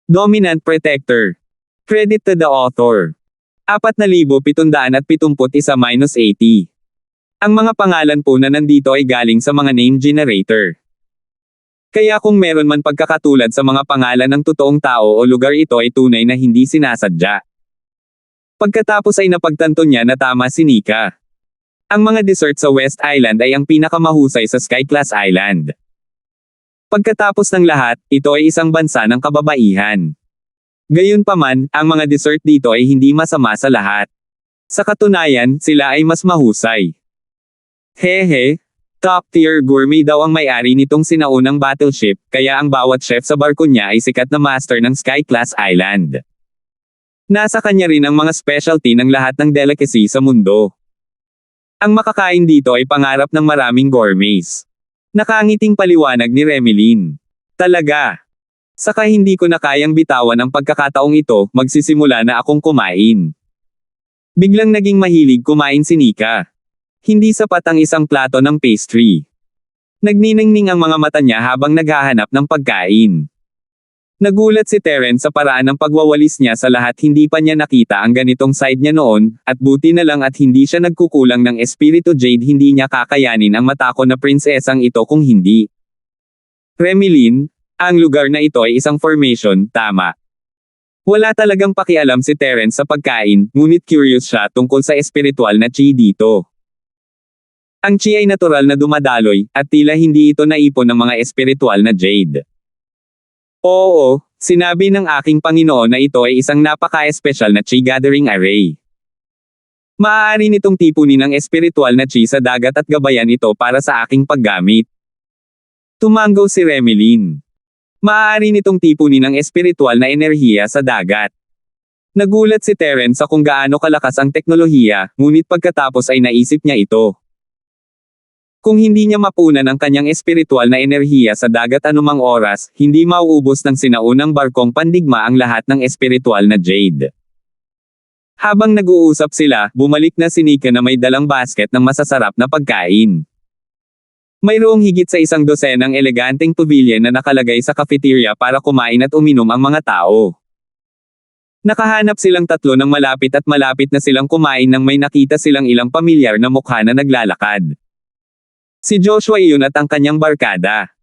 Dominant Protector. Credit to the author. 4,771-80. Ang mga pangalan po na nandito ay galing sa mga name generator. Kaya kung meron man pagkakatulad sa mga pangalan ng totoong tao o lugar, ito ay tunay na hindi sinasadya. Pagkatapos ay napagtanto niya na tama si Nika. Ang mga dessert sa West Island ay ang pinakamahusay sa Sky Class Island. Pagkatapos ng lahat, ito ay isang bansa ng kababaihan. Gayunpaman, ang mga dessert dito ay hindi masama sa lahat. Sa katunayan, sila ay mas mahusay. Hehe, top-tier gourmet daw ang may-ari nitong sinaunang battleship, kaya ang bawat chef sa barko niya ay sikat na master ng Sky Class Island. Nasa kanya rin ang mga specialty ng lahat ng delicacy sa mundo. Ang makakain dito ay pangarap ng maraming gourmets. Nakangiting paliwanag ni Remelin. Talaga. Saka hindi ko na kayang bitawan ang pagkakataong ito, magsisimula na akong kumain. Biglang naging mahilig kumain si Nika. Hindi sapat ang isang plato ng pastry. Nagniningning ang mga mata niya habang naghahanap ng pagkain. Nagulat si Terence sa paraan ng pagwawalis niya sa lahat, hindi pa niya nakita ang ganitong side niya noon, at buti na lang at hindi siya nagkukulang ng espiritu jade, hindi niya kakayanin ang matako na prinsesang ito kung hindi. Remelin, ang lugar na ito ay isang formation, tama. Wala talagang pakialam si Terence sa pagkain, ngunit curious siya tungkol sa espiritual na chi dito. Ang chi ay natural na dumadaloy, at tila hindi ito naipon ng mga espiritual na jade. Oo, sinabi ng aking Panginoon na ito ay isang napaka-espesyal na chi gathering array. Maaari nitong tipunin ang espiritual na chi sa dagat at gabayan ito para sa aking paggamit. Tumanggaw si Remelin. Maaari nitong tipunin ang espiritual na enerhiya sa dagat. Nagulat si Terence sa kung gaano kalakas ang teknolohiya, ngunit pagkatapos ay naisip niya ito. Kung hindi niya mapunan ang kanyang espiritual na enerhiya sa dagat anumang oras, hindi mauubos ng sinaunang barkong pandigma ang lahat ng espiritual na jade. Habang nag-uusap sila, bumalik na si Nika na may dalang basket ng masasarap na pagkain. Mayroong higit sa 100 eleganteng pavilion na nakalagay sa cafeteria para kumain at uminom ang mga tao. Nakahanap silang tatlo ng malapit at malapit na silang kumain nang may nakita silang ilang pamilyar na mukha na naglalakad. Si Joshua iyon at ang kanyang barkada.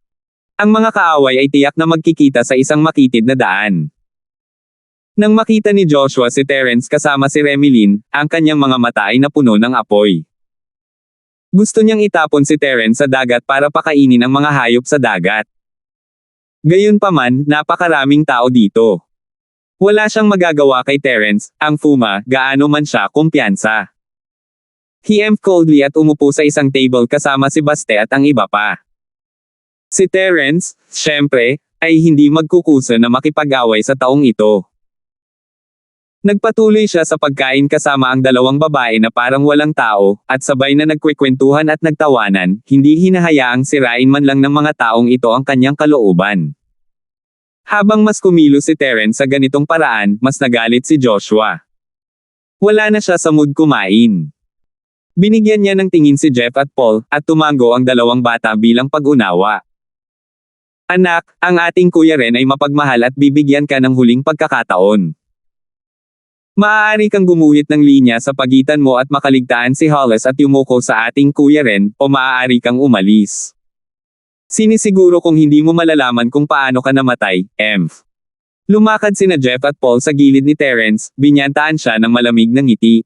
Ang mga kaaway ay tiyak na magkikita sa isang makitid na daan. Nang makita ni Joshua si Terence kasama si Remelin, ang kanyang mga mata ay napuno ng apoy. Gusto niyang itapon si Terence sa dagat para pakainin ang mga hayop sa dagat. Gayunpaman, napakaraming tao dito. Wala siyang magagawa kay Terence, ang Fuma, gaano man siya kumpiyansa. He emped coldly at umupo sa isang table kasama si Baste at ang iba pa. Si Terence, syempre, ay hindi magkukusa na makipag-away sa taong ito. Nagpatuloy siya sa pagkain kasama ang dalawang babae na parang walang tao, at sabay na nagkwekwentuhan at nagtawanan, hindi hinahayaang sirain man lang ng mga taong ito ang kanyang kalooban. Habang mas kumilos si Terence sa ganitong paraan, mas nagalit si Joshua. Wala na siya sa mood kumain. Binigyan niya ng tingin si Jeff at Paul, at tumango ang dalawang bata bilang pag-unawa. Anak, ang ating kuya Ren ay mapagmahal at bibigyan ka ng huling pagkakataon. Maaari kang gumuhit ng linya sa pagitan mo at makaligtaan si Hollis at yumuko sa ating kuya Ren, o maaari kang umalis. Sinisiguro kung hindi mo malalaman kung paano ka namatay, Emph. Lumakad sina Jeff at Paul sa gilid ni Terence, binyantaan siya ng malamig na ngiti.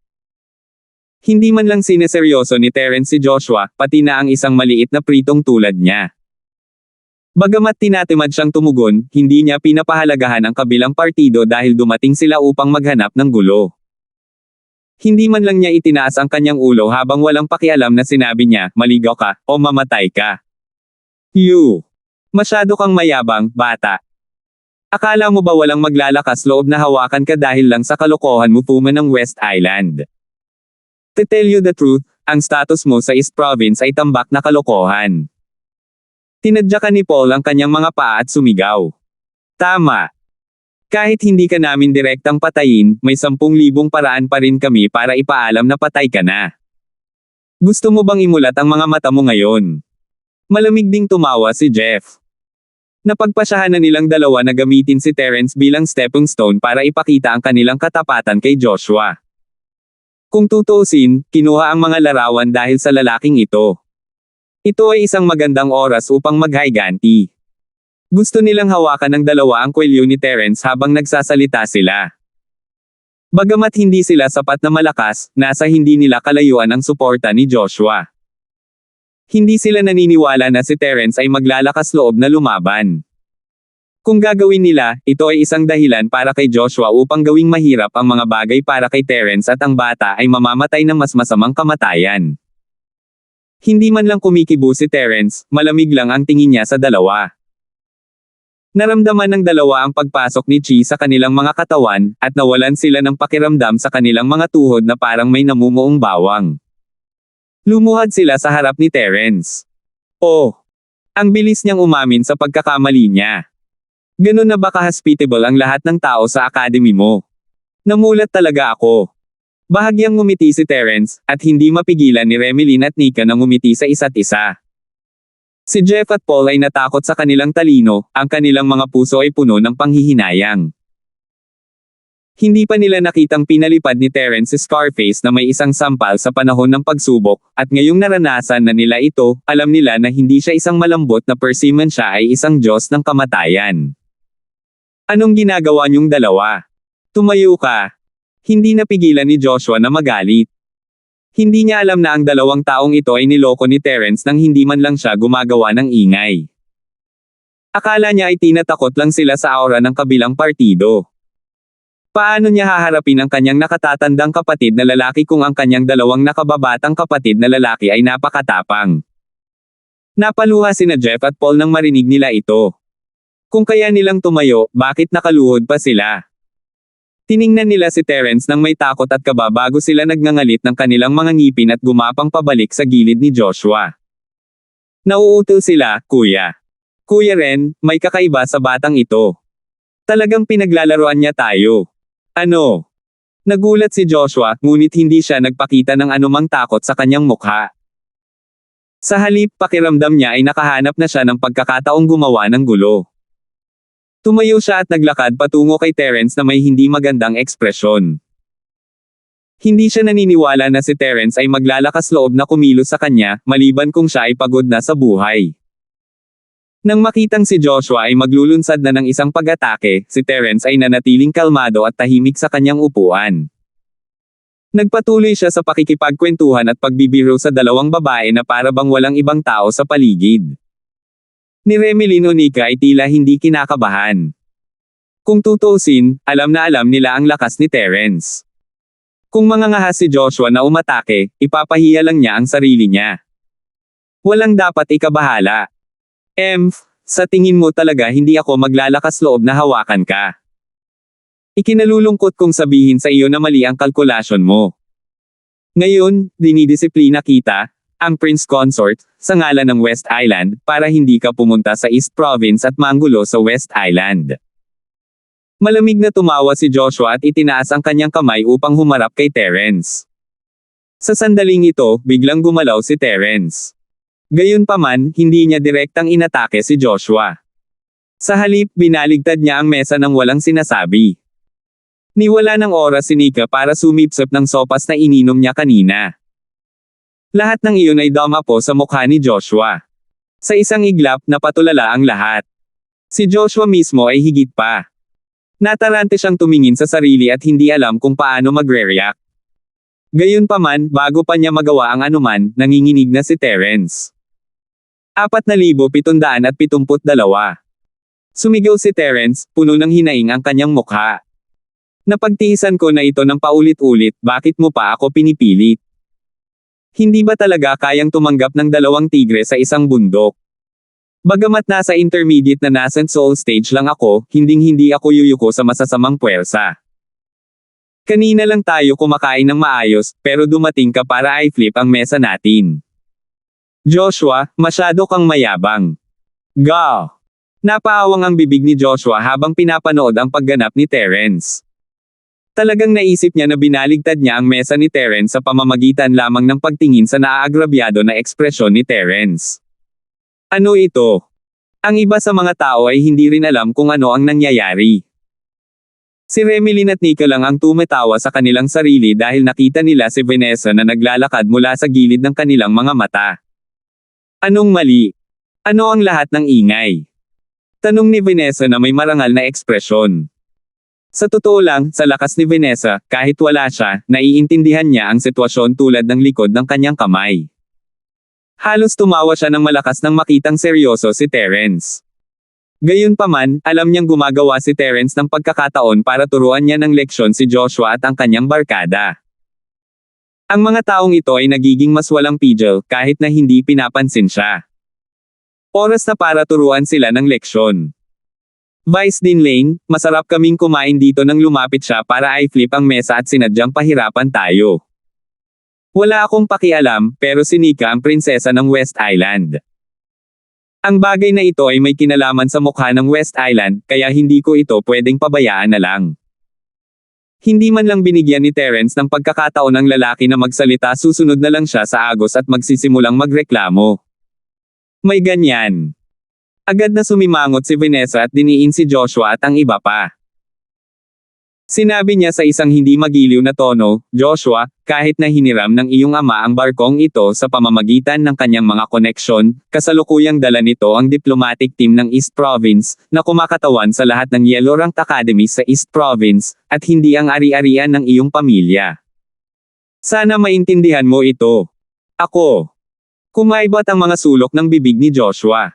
Hindi man lang sineseryoso ni Terence si Joshua, pati na ang isang maliit na pritong tulad niya. Bagamat tinatimad siyang tumugon, hindi niya pinapahalagahan ang kabilang partido dahil dumating sila upang maghanap ng gulo. Hindi man lang niya itinaas ang kanyang ulo habang walang pakialam na sinabi niya, maligaw ka, o mamatay ka. You! Masyado kang mayabang, bata. Akala mo ba walang maglalakas loob na hawakan ka dahil lang sa kalokohan mo Fuma ng West Island? To tell you the truth, ang status mo sa East Province ay tambak na kalokohan. Tinadyakan ni Paul ang kanyang mga paa at sumigaw. Tama. Kahit hindi ka namin direktang patayin, may 10,000 paraan pa rin kami para ipaalam na patay ka na. Gusto mo bang imulat ang mga mata mo ngayon? Malamig ding tumawa si Jeff. Napagpasyahan na nilang dalawa na gamitin si Terence bilang stepping stone para ipakita ang kanilang katapatan kay Joshua. Kung tutuusin, kinuha ang mga larawan dahil sa lalaking ito. Ito ay isang magandang oras upang maghayganti. Gusto nilang hawakan ng dalawa ang kwelyo ni Terence habang nagsasalita sila. Bagamat hindi sila sapat na malakas, nasa hindi nila kalayuan ang suporta ni Joshua. Hindi sila naniniwala na si Terence ay maglalakas loob na lumaban. Kung gagawin nila, ito ay isang dahilan para kay Joshua upang gawing mahirap ang mga bagay para kay Terence at ang bata ay mamamatay ng mas masamang kamatayan. Hindi man lang kumikibo si Terence, malamig lang ang tingin niya sa dalawa. Naramdaman ng dalawa ang pagpasok ni Chi sa kanilang mga katawan, at nawalan sila ng pakiramdam sa kanilang mga tuhod na parang may namumuong bawang. Lumuhad sila sa harap ni Terence. Oh! Ang bilis niyang umamin sa pagkakamali niya. Ganun na ba ka-hospitable ang lahat ng tao sa academy mo? Namulat talaga ako. Bahagyang ngumiti si Terence, at hindi mapigilan ni Remeline at Nika na ngumiti sa isa't isa. Si Jeff at Paul ay natakot sa kanilang talino, ang kanilang mga puso ay puno ng panghihinayang. Hindi pa nila nakitang pinalipad ni Terence si Scarface na may isang sampal sa panahon ng pagsubok, at ngayong naranasan na nila ito, alam nila na hindi siya isang malambot na persimmon, siya ay isang Diyos ng kamatayan. Anong ginagawa niyong dalawa? Tumayo ka. Hindi napigilan ni Joshua na magalit. Hindi niya alam na ang dalawang taong ito ay niloko ni Terence nang hindi man lang siya gumagawa ng ingay. Akala niya ay tinatakot lang sila sa aura ng kabilang partido. Paano niya haharapin ang kanyang nakatatandang kapatid na lalaki kung ang kanyang dalawang nakababatang kapatid na lalaki ay napakatapang? Napaluha sina Jeff at Paul nang marinig nila ito. Kung kaya nilang tumayo, bakit nakaluhod pa sila? Tiningnan nila si Terence nang may takot at kaba bago sila nagngangalit ng kanilang mga ngipin at gumapang pabalik sa gilid ni Joshua. Nauutal sila, Kuya. Kuya Ren, may kakaiba sa batang ito. Talagang pinaglalaroan niya tayo. Ano? Nagulat si Joshua, ngunit hindi siya nagpakita ng anumang takot sa kanyang mukha. Sa halip, pakiramdam niya ay nakahanap na siya ng pagkakataong gumawa ng gulo. Tumayo siya at naglakad patungo kay Terence na may hindi magandang ekspresyon. Hindi siya naniniwala na si Terence ay maglalakas loob na kumilos sa kanya, maliban kung siya ay pagod na sa buhay. Nang makitang si Joshua ay maglulunsad na ng isang pag-atake, si Terence ay nanatiling kalmado at tahimik sa kanyang upuan. Nagpatuloy siya sa pakikipagkwentuhan at pagbibiro sa dalawang babae na para bang walang ibang tao sa paligid. Ni Remeline o Nika ay tila hindi kinakabahan. Kung tutuusin, alam na alam nila ang lakas ni Terence. Kung mangangahas si Joshua na umatake, ipapahiya lang niya ang sarili niya. Walang dapat ikabahala. Sa tingin mo talaga hindi ako maglalakas loob na hawakan ka. Ikinalulungkot kong sabihin sa iyo na mali ang kalkulasyon mo. Ngayon, dinidisiplina kita, ang Prince Consort, sa ngalan ng West Island, para hindi ka pumunta sa East Province at manggulo sa West Island. Malamig na tumawa si Joshua at itinaas ang kanyang kamay upang humarap kay Terence. Sa sandaling ito, biglang gumalaw si Terence. Gayunpaman, hindi niya direktang inatake si Joshua. Sa halip, binaligtad niya ang mesa nang walang sinasabi. Niwala ng oras si Nika para sumipsip ng sopas na ininom niya kanina. Lahat ng iyon ay dumapo sa mukha ni Joshua. Sa isang iglap, napatulala ang lahat. Si Joshua mismo ay higit pa. Natarante siyang tumingin sa sarili at hindi alam kung paano magre-react. Gayunpaman, bago pa niya magawa ang anuman, nanginginig na si Terence. 4,772. Sumigaw si Terence, puno ng hinaing ang kanyang mukha. Napagtiisan ko na ito ng paulit-ulit, bakit mo pa ako pinipilit? Hindi ba talaga kayang tumanggap ng dalawang tigre sa isang bundok? Bagamat nasa intermediate na nascent soul stage lang ako, hinding-hindi ako yuyuko sa masasamang puwersa. Kanina lang tayo kumakain ng maayos, pero dumating ka para i-flip ang mesa natin. Joshua, masyado kang mayabang. Go! Napaawang ang bibig ni Joshua habang pinapanood ang pagganap ni Terence. Talagang naisip niya na binaligtad niya ang mesa ni Terence sa pamamagitan lamang ng pagtingin sa naaagrabyado na ekspresyon ni Terence. Ano ito? Ang iba sa mga tao ay hindi rin alam kung ano ang nangyayari. Si Remilyn at Nika lang ang tumatawa sa kanilang sarili dahil nakita nila si Vanessa na naglalakad mula sa gilid ng kanilang mga mata. Anong mali? Ano ang lahat ng ingay? Tanong ni Vanessa na may marangal na ekspresyon. Sa totoo lang, sa lakas ni Vanessa, kahit wala siya, naiintindihan niya ang sitwasyon tulad ng likod ng kanyang kamay. Halos tumawa siya ng malakas nang makitang seryoso si Terence. Gayunpaman, alam niyang gumagawa si Terence ng pagkakataon para turuan niya ng leksyon si Joshua at ang kanyang barkada. Ang mga taong ito ay nagiging mas walang pigil kahit na hindi pinapansin siya. Oras na para turuan sila ng leksyon. Vice Dean Lane, masarap kaming kumain dito nang lumapit siya para i-flip ang mesa at sinadyang pahirapan tayo. Wala akong pakialam, pero si Nika ang prinsesa ng West Island. Ang bagay na ito ay may kinalaman sa mukha ng West Island, kaya hindi ko ito pwedeng pabayaan na lang. Hindi man lang binigyan ni Terence ng pagkakataon ng lalaki na magsalita, susunod na lang siya sa agos at magsisimulang magreklamo. May ganyan. Agad na sumimangot si Vanessa at diniin si Joshua at ang iba pa. Sinabi niya sa isang hindi magiliw na tono, Joshua, kahit na hiniram ng iyong ama ang barkong ito sa pamamagitan ng kanyang mga koneksyon, kasalukuyang dala nito ang diplomatic team ng East Province, na kumakatawan sa lahat ng Yellow Rank Academy sa East Province, at hindi ang ari-arian ng iyong pamilya. Sana maintindihan mo ito. Ako. Kumaibat ang mga sulok ng bibig ni Joshua.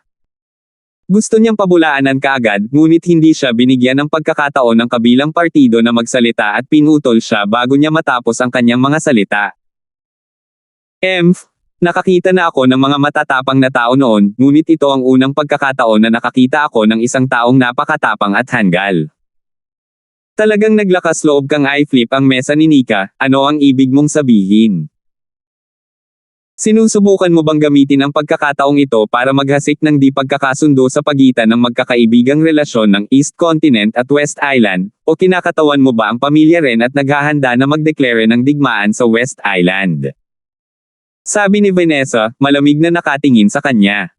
Gusto niyang pabulaanan kaagad, ngunit hindi siya binigyan ng pagkakataon ng kabilang partido na magsalita at pinutol siya bago niya matapos ang kanyang mga salita. Nakakita na ako ng mga matatapang na tao noon, ngunit ito ang unang pagkakataon na nakakita ako ng isang taong napakatapang at hanggal. Talagang naglakas loob kang i-flip ang mesa ni Nika, ano ang ibig mong sabihin? Sinusubukan mo bang gamitin ang pagkakataong ito para maghasik ng di pagkakasundo sa pagitan ng magkakaibigang relasyon ng East Continent at West Island, o kinakatawan mo ba ang pamilya rin at naghahanda na magdeklare ng digmaan sa West Island? Sabi ni Vanessa, malamig na nakatingin sa kanya.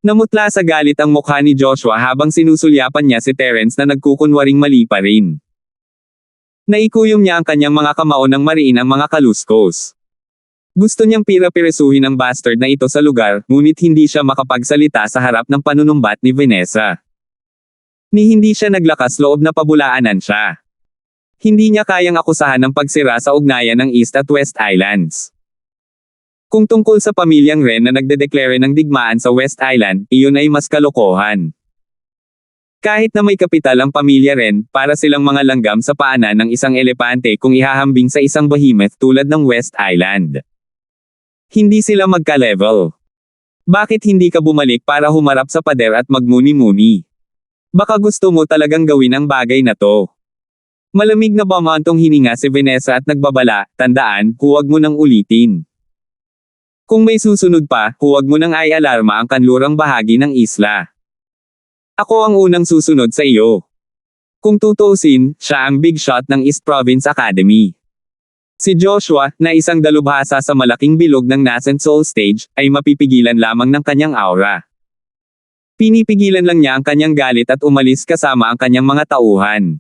Namutla sa galit ang mukha ni Joshua habang sinusulyapan niya si Terence na nagkukunwaring mali pa rin. Naikuyom niya ang kanyang mga kamao nang mariin ang mga kaluskos. Gusto niyang pira-pirisuhin ang bastard na ito sa lugar, ngunit hindi siya makapagsalita sa harap ng panunumbat ni Vanessa. Hindi siya naglakas loob na pabulaanan siya. Hindi niya kayang akusahan ng pagsira sa ugnayan ng East at West Islands. Kung tungkol sa pamilyang Ren na nagdedeklare ng digmaan sa West Island, iyon ay mas kalokohan. Kahit na may kapital ang pamilya Ren, para silang mga langgam sa paanan ng isang elepante kung ihahambing sa isang behemoth tulad ng West Island. Hindi sila magka-level. Bakit hindi ka bumalik para humarap sa pader at magmuni-muni? Baka gusto mo talagang gawin ang bagay na to. Malamig na bumantong hininga si Vanessa at nagbabala, tandaan, huwag mo nang ulitin. Kung may susunod pa, huwag mo nang i-alarma ang kanlurang bahagi ng isla. Ako ang unang susunod sa iyo. Kung tutuusin, siya ang big shot ng East Province Academy. Si Joshua, na isang dalubhasa sa malaking bilog ng nascent soul stage, ay mapipigilan lamang ng kanyang aura. Pinipigilan lang niya ang kanyang galit at umalis kasama ang kanyang mga tauhan.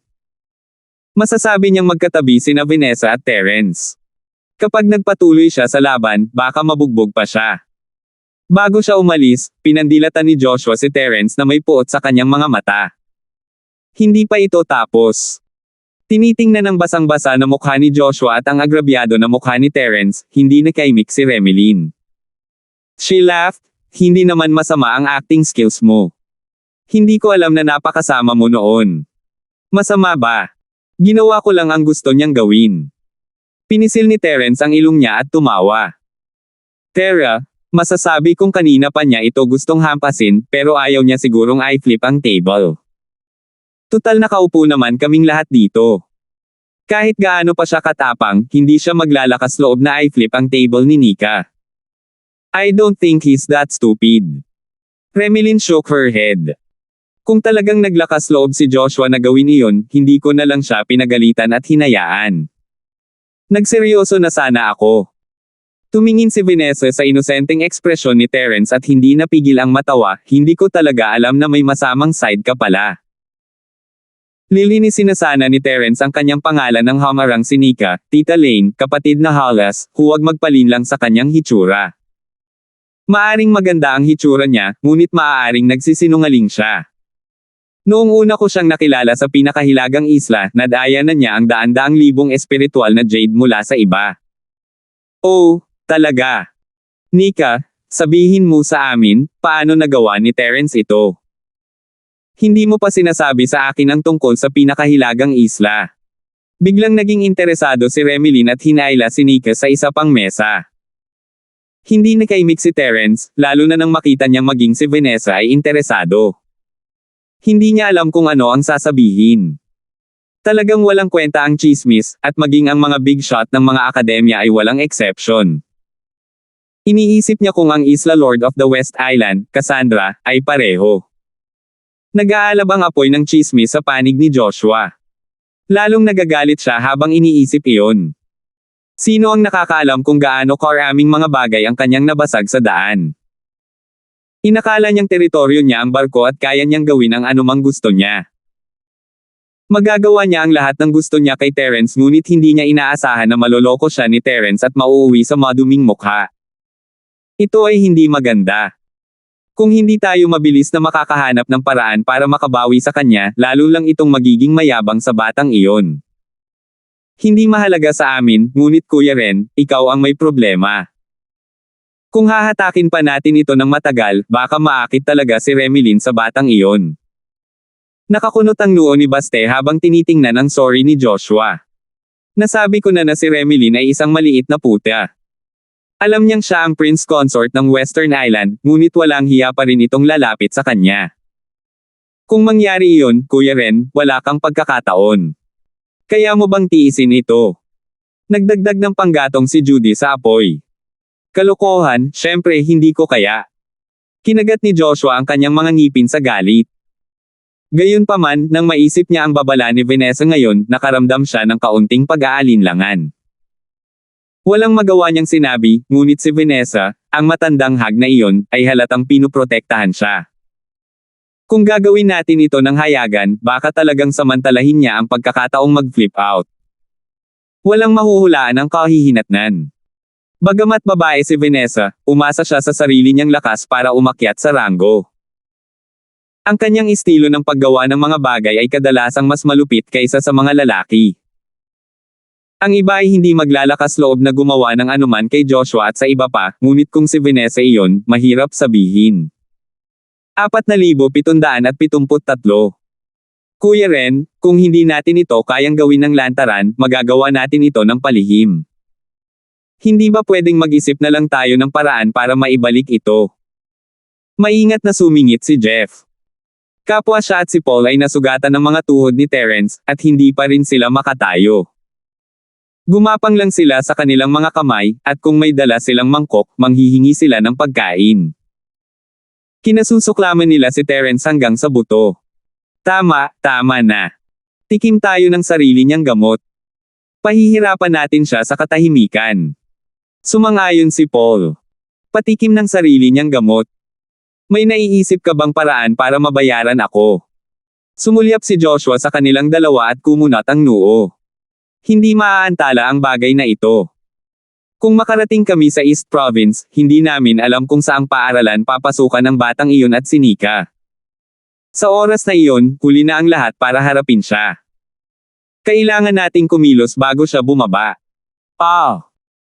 Masasabi niyang magkatabi sina Vanessa at Terence. Kapag nagpatuloy siya sa laban, baka mabugbog pa siya. Bago siya umalis, pinandilatan ni Joshua si Terence na may puot sa kanyang mga mata. Hindi pa ito tapos. Tinitingnan ng basang-basa na mukha ni Joshua at ang agrabyado na mukha ni Terence, hindi nakaimik si Remilyn. She laughed, hindi naman masama ang acting skills mo. Hindi ko alam na napakasama mo noon. Masama ba? Ginawa ko lang ang gusto niyang gawin. Pinisil ni Terence ang ilong niya at tumawa. Tara, masasabi kong kanina pa niya ito gustong hampasin, pero ayaw niya sigurong i-flip ang table. Tutal nakaupo naman kaming lahat dito. Kahit gaano pa siya katapang, hindi siya maglalakas loob na i-flip ang table ni Nika. I don't think he's that stupid. Remilyn shook her head. Kung talagang naglakas loob si Joshua na gawin iyon, hindi ko na lang siya pinagalitan at hinayaan. Nagseryoso na sana ako. Tumingin si Vanessa sa inosenteng ekspresyon ni Terence at hindi napigil ang matawa, hindi ko talaga alam na may masamang side ka pala. Lilinisin na sana ni Terence ang kanyang pangalan ng hamarang si Nika, Tita Lane, kapatid na Hollis, huwag magpalinlang sa kanyang hitsura. Maaring maganda ang hitsura niya, ngunit maaaring nagsisinungaling siya. Noong una ko siyang nakilala sa pinakahilagang isla, nadaya na niya ang daan-daang libong espiritual na jade mula sa iba. Oh, talaga. Nika, sabihin mo sa amin, paano nagawa ni Terence ito? Hindi mo pa sinasabi sa akin ang tungkol sa pinakahilagang isla. Biglang naging interesado si Remilyn at hinayla si Nika sa isa pang mesa. Hindi nakaimik si Terence, lalo na nang makita niyang maging si Vanessa ay interesado. Hindi niya alam kung ano ang sasabihin. Talagang walang kwenta ang chismis, at maging ang mga big shot ng mga akademya ay walang exception. Iniisip niya kung ang Isla Lord of the West Island, Cassandra, ay pareho. Nag-aalab ang apoy ng chismis sa panig ni Joshua. Lalong nagagalit siya habang iniisip iyon. Sino ang nakakaalam kung gaano karaming mga bagay ang kanyang nabasag sa daan? Inakala niyang teritoryo niya ang barko at kaya niyang gawin ang anumang gusto niya. Magagawa niya ang lahat ng gusto niya kay Terence ngunit hindi niya inaasahan na maloloko siya ni Terence at mauuwi sa maduming mukha. Ito ay hindi maganda. Kung hindi tayo mabilis na makakahanap ng paraan para makabawi sa kanya, lalo lang itong magiging mayabang sa batang iyon. Hindi mahalaga sa amin, ngunit Kuya Ren, ikaw ang may problema. Kung hahatakin pa natin ito ng matagal, baka maakit talaga si Remilyn sa batang iyon. Nakakunot ang noo ni Baste habang tinitingnan ang sorry ni Joshua. Nasabi ko na si Remilyn ay isang maliit na puta. Alam niyang siya ang prince consort ng Western Island, ngunit walang hiya pa rin itong lalapit sa kanya. Kung mangyari iyon, Kuya Ren, wala kang pagkakataon. Kaya mo bang tiisin ito? Nagdagdag ng panggatong si Judy sa apoy. Kalokohan, syempre hindi ko kaya. Kinagat ni Joshua ang kanyang mga ngipin sa galit. Gayunpaman, nang maisip niya ang babala ni Vanessa ngayon, nakaramdam siya ng kaunting pag-aalinlangan. Walang magawa niyang sinabi, ngunit si Vanessa, ang matandang hag na iyon, ay halatang pinuprotektahan siya. Kung gagawin natin ito ng hayagan, baka talagang samantalahin niya ang pagkakataong mag-flip out. Walang mahuhulaan ang kahihinatnan. Bagamat babae si Vanessa, umasa siya sa sarili niyang lakas para umakyat sa ranggo. Ang kanyang estilo ng paggawa ng mga bagay ay kadalasang mas malupit kaysa sa mga lalaki. Ang iba ay hindi maglalakas loob na gumawa ng anuman kay Joshua at sa iba pa, ngunit kung si Vanessa iyon, mahirap sabihin. 4,773. Kuya Ren, kung hindi natin ito kayang gawin ng lantaran, magagawa natin ito ng palihim. Hindi ba pwedeng mag-isip na lang tayo ng paraan para maibalik ito? Maingat na sumingit si Jeff. Kapwa siya at si Paul ay nasugatan ng mga tuhod ni Terence, at hindi pa rin sila makatayo. Gumapang lang sila sa kanilang mga kamay, at kung may dala silang mangkok, manghihingi sila ng pagkain. Kinasusuklaman nila si Terence hanggang sa buto. Tama na. Tikim tayo ng sarili niyang gamot. Pahihirapan natin siya sa katahimikan. Sumang-ayon si Paul. Patikim ng sarili niyang gamot. May naiisip ka bang paraan para mabayaran ako? Sumulyap si Joshua sa kanilang dalawa at kumunat ang noo. Hindi maaantala ang bagay na ito. Kung makarating kami sa East Province, hindi namin alam kung saang paaralan papasukan ng batang iyon at si Nika. Sa oras na iyon, huli na ang lahat para harapin siya. Kailangan nating kumilos bago siya bumaba.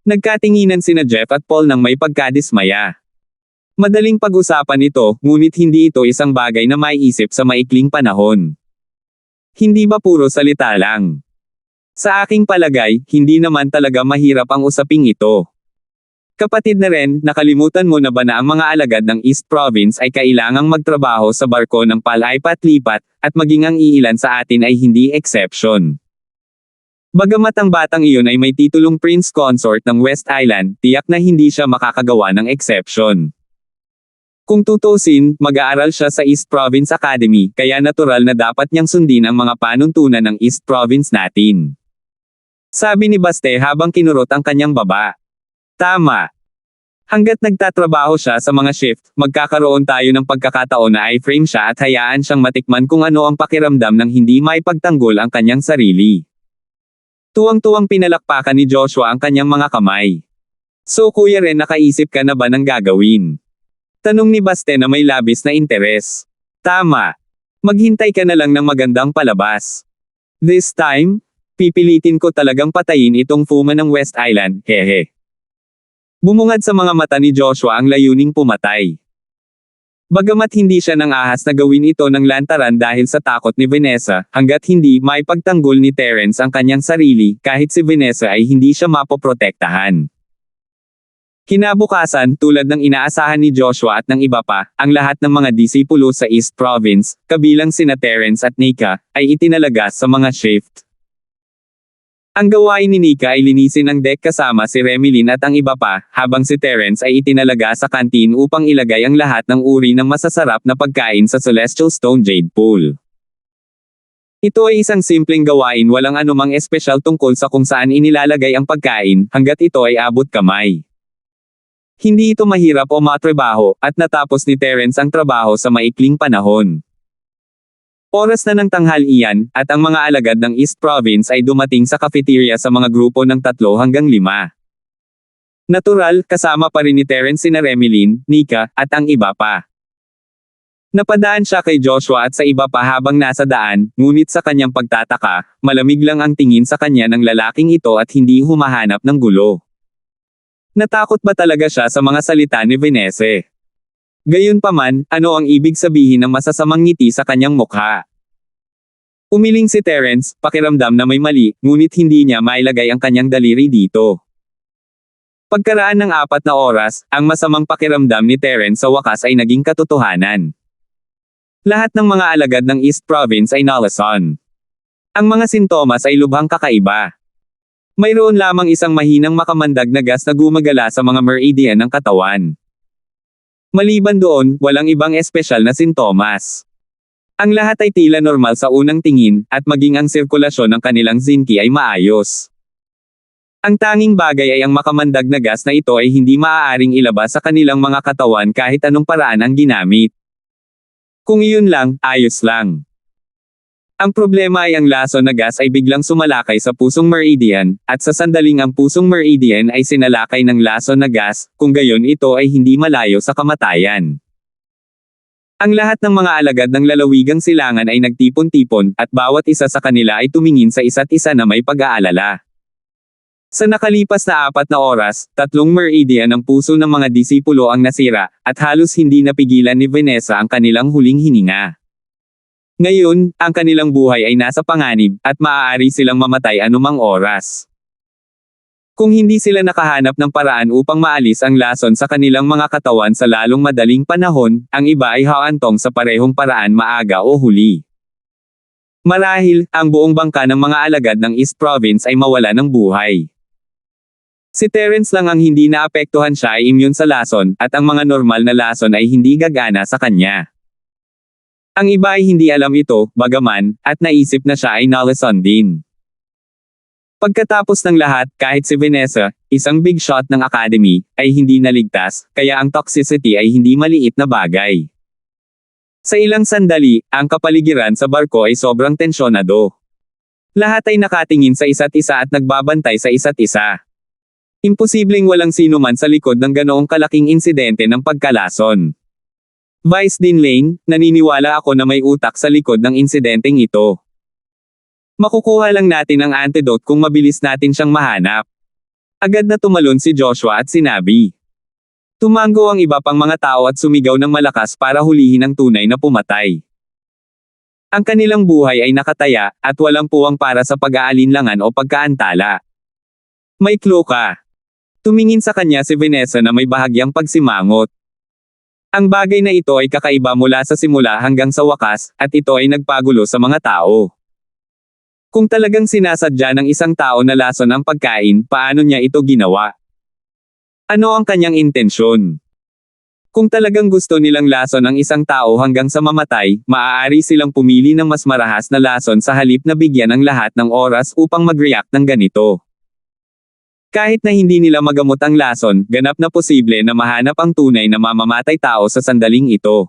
Nagkatinginan sina Jeff at Paul nang may pagkadismaya. Madaling pag-usapan ito, ngunit hindi ito isang bagay na maiisip sa maikling panahon. Hindi ba puro salita lang? Sa aking palagay, hindi naman talaga mahirap ang usaping ito. Kapatid na Ren, nakalimutan mo na ba na ang mga alagad ng East Province ay kailangang magtrabaho sa barko ng palaipat-lipat, at maging ang iilan sa atin ay hindi exception. Bagamat ang batang iyon ay may titulong Prince Consort ng West Island, tiyak na hindi siya makakagawa ng exception. Kung tutusin, mag-aaral siya sa East Province Academy, kaya natural na dapat niyang sundin ang mga panuntunan ng East Province natin. Sabi ni Baste habang kinurot ang kanyang baba. Tama. Hanggat nagtatrabaho siya sa mga shift, magkakaroon tayo ng pagkakataon na i-frame siya at hayaan siyang matikman kung ano ang pakiramdam ng hindi maipagtanggol ang kanyang sarili. Tuwang-tuwang pinalakpakan ni Joshua ang kanyang mga kamay. So Kuya Ren, nakaisip ka na ba ng gagawin? Tanong ni Baste na may labis na interes. Tama. Maghintay ka na lang ng magandang palabas. This time, pipilitin ko talagang patayin itong Fuma ng West Island, hehe. Bumungad sa mga mata ni Joshua ang layuning pumatay. Bagamat hindi siya nang ahas na gawin ito ng lantaran dahil sa takot ni Vanessa, hanggat hindi maipagtanggol ni Terence ang kanyang sarili, kahit si Vanessa ay hindi siya mapoprotektahan. Kinabukasan, tulad ng inaasahan ni Joshua at ng iba pa, ang lahat ng mga disipulo sa East Province, kabilang sina Terence at Nika, ay itinalaga sa mga shift. Ang gawain ni Nika ay linisin ang deck kasama si Remilyn at ang iba pa, habang si Terence ay itinalaga sa kantin upang ilagay ang lahat ng uri ng masasarap na pagkain sa Celestial Stone Jade Pool. Ito ay isang simpleng gawain, walang anumang espesyal tungkol sa kung saan inilalagay ang pagkain, hanggat ito ay abot kamay. Hindi ito mahirap o matrabaho, at natapos ni Terence ang trabaho sa maikling panahon. Oras na ng tanghalian, at ang mga alagad ng East Province ay dumating sa cafeteria sa mga grupo ng 3 hanggang 5. Natural, kasama pa rin ni Terence sina Remilyn, Nika, at ang iba pa. Napadaan siya kay Joshua at sa iba pa habang nasa daan, ngunit sa kanyang pagtataka, malamig lang ang tingin sa kanya ng lalaking ito at hindi humahanap ng gulo. Natakot ba talaga siya sa mga salita ni Vanessa? Gayunpaman, ano ang ibig sabihin ng masasamang ngiti sa kanyang mukha? Umiling si Terence, pakiramdam na may mali, ngunit hindi niya mailagay ang kanyang daliri dito. Pagkaraan ng 4 na oras, ang masamang pakiramdam ni Terence sa wakas ay naging katotohanan. Lahat ng mga alagad ng East Province ay nalason. Ang mga sintomas ay lubhang kakaiba. Mayroon lamang isang mahinang makamandag na gas na gumagala sa mga meridian ng katawan. Maliban doon, walang ibang espesyal na sintomas. Ang lahat ay tila normal sa unang tingin, at maging ang sirkulasyon ng kanilang zinki ay maayos. Ang tanging bagay ay ang makamandag na gas na ito ay hindi maaaring ilabas sa kanilang mga katawan kahit anong paraan ang ginamit. Kung iyon lang, ayos lang. Ang problema ay ang lason na gas ay biglang sumalakay sa pusong meridian, at sa sandaling ang pusong meridian ay sinalakay ng lason na gas, kung gayon ito ay hindi malayo sa kamatayan. Ang lahat ng mga alagad ng lalawigang silangan ay nagtipon-tipon, at bawat isa sa kanila ay tumingin sa isa't isa na may pag-aalala. Sa nakalipas na 4 na oras, 3 meridian ng puso ng mga disipulo ang nasira, at halos hindi napigilan ni Vanessa ang kanilang huling hininga. Ngayon, ang kanilang buhay ay nasa panganib, at maaari silang mamatay anumang oras. Kung hindi sila nakahanap ng paraan upang maalis ang lason sa kanilang mga katawan sa lalong madaling panahon, ang iba ay haantong sa parehong paraan maaga o huli. Marahil, ang buong bangka ng mga alagad ng East Province ay mawala ng buhay. Si Terence lang ang hindi naapektuhan, siya ay immune sa lason, at ang mga normal na lason ay hindi gagana sa kanya. Ang iba ay hindi alam ito, bagaman, at naisip na siya ay nalason din. Pagkatapos ng lahat, kahit si Vanessa, isang big shot ng Academy, ay hindi naligtas, kaya ang toxicity ay hindi maliit na bagay. Sa ilang sandali, ang kapaligiran sa barko ay sobrang tensyonado. Lahat ay nakatingin sa isa't isa at nagbabantay sa isa't isa. Imposibleng walang sino man sa likod ng ganoong kalaking insidente ng pagkalason. Vice Dean Lane, naniniwala ako na may utak sa likod ng insidenteng ito. Makukuha lang natin ang antidote kung mabilis natin siyang mahanap. Agad na tumalon si Joshua at sinabi. Tumango ang iba pang mga tao at sumigaw ng malakas para hulihin ang tunay na pumatay. Ang kanilang buhay ay nakataya, at walang puwang para sa pag-aalinlangan o pagkaantala. May clue ka. Tumingin sa kanya si Vanessa na may bahagyang pagsimangot. Ang bagay na ito ay kakaiba mula sa simula hanggang sa wakas, at ito ay nagpagulo sa mga tao. Kung talagang sinasadya ng isang tao na lason ang pagkain, paano niya ito ginawa? Ano ang kanyang intensyon? Kung talagang gusto nilang lason ang isang tao hanggang sa mamatay, maaari silang pumili ng mas marahas na lason sa halip na bigyan ang lahat ng oras upang mag-react ng ganito. Kahit na hindi nila magamot ang lason, ganap na posible na mahanap ang tunay na mamamatay tao sa sandaling ito.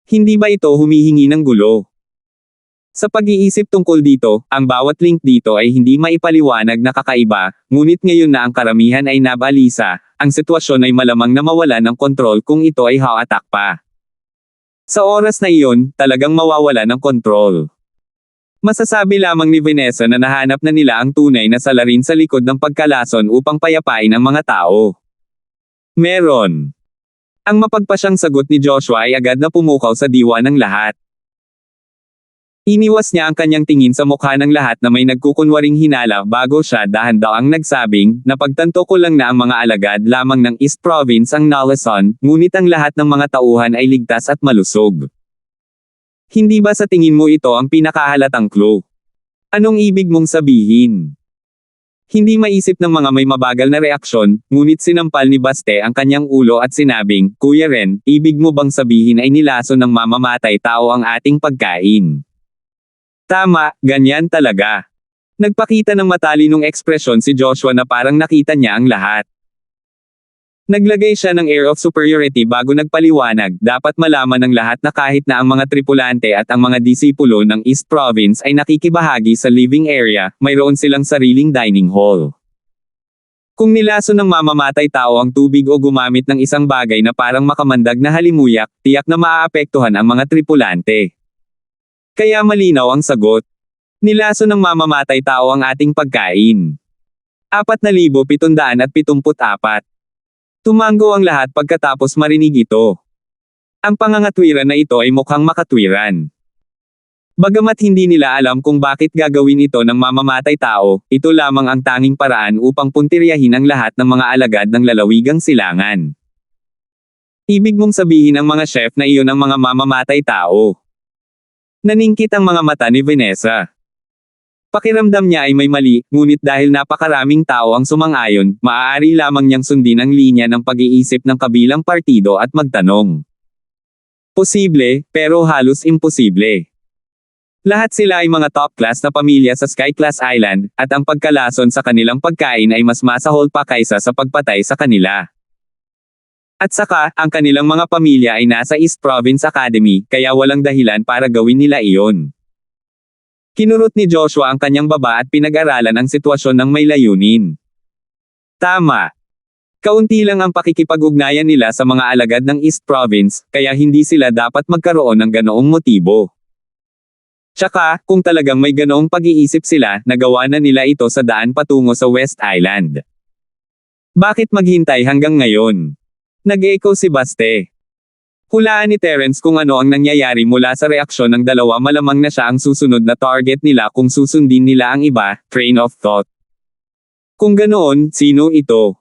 Hindi ba ito humihingi ng gulo? Sa pag-iisip tungkol dito, ang bawat link dito ay hindi maipaliwanag na kakaiba, ngunit ngayon na ang karamihan ay nabalisa, ang sitwasyon ay malamang na mawala ng kontrol kung ito ay ha-attack pa. Sa oras na iyon, talagang mawawala ng kontrol. Masasabi lamang ni Vanessa na nahanap na nila ang tunay na salarin sa likod ng pagkalason upang payapain ang mga tao. Meron. Ang mapagpasyang sagot ni Joshua ay agad na pumukaw sa diwa ng lahat. Iniwas niya ang kanyang tingin sa mukha ng lahat na may nagkukunwaring hinala bago siya dahan-daang nagsabing, napagtanto ko lang na ang mga alagad lamang ng East Province ang nalason, ngunit ang lahat ng mga tauhan ay ligtas at malusog. Hindi ba sa tingin mo ito ang pinakahalatang clue? Anong ibig mong sabihin? Hindi maisip ng mga may mabagal na reaksyon, ngunit sinampal ni Baste ang kanyang ulo at sinabing, Kuya Ren, ibig mo bang sabihin ay nilaso ng mamamatay tao ang ating pagkain? Tama, ganyan talaga. Nagpakita ng matalinong ekspresyon si Joshua na parang nakita niya ang lahat. Naglagay siya ng air of superiority bago nagpaliwanag, dapat malaman ng lahat na kahit na ang mga tripulante at ang mga disipulo ng East Province ay nakikibahagi sa living area, mayroon silang sariling dining hall. Kung nilaso ng mamamatay tao ang tubig o gumamit ng isang bagay na parang makamandag na halimuyak, tiyak na maaapektuhan ang mga tripulante. Kaya malinaw ang sagot. Nilaso ng mamamatay tao ang ating pagkain. 4,774. Tumango ang lahat pagkatapos marinig ito. Ang pangangatwiran na ito ay mukhang makatwiran. Bagamat hindi nila alam kung bakit gagawin ito ng mamamatay tao, ito lamang ang tanging paraan upang puntiryahin ang lahat ng mga alagad ng lalawigang silangan. Ibig mong sabihin ang mga chef na iyon ang mga mamamatay tao. Naningkit ang mga mata ni Vanessa. Pakiramdam niya ay may mali, ngunit dahil napakaraming tao ang sumang-ayon, maaari lamang niyang sundin ang linya ng pag-iisip ng kabilang partido at magtanong. Posible, pero halos imposible. Lahat sila ay mga top-class na pamilya sa Sky-class Island, at ang pagkalason sa kanilang pagkain ay mas masahol pa kaysa sa pagpatay sa kanila. At saka, ang kanilang mga pamilya ay nasa East Province Academy, kaya walang dahilan para gawin nila iyon. Kinurot ni Joshua ang kanyang baba at pinag-aralan ang sitwasyon ng may layunin. Tama. Kaunti lang ang pakikipag-ugnayan nila sa mga alagad ng East Province, kaya hindi sila dapat magkaroon ng ganoong motibo. Tsaka, kung talagang may ganoong pag-iisip sila, nagawa na nila ito sa daan patungo sa West Island. Bakit maghintay hanggang ngayon? Nag-echo si Baste. Hulaan ni Terence kung ano ang nangyayari mula sa reaksyon ng dalawa, malamang na siya ang susunod na target nila kung susundin nila ang iba, train of thought. Kung ganoon, sino ito?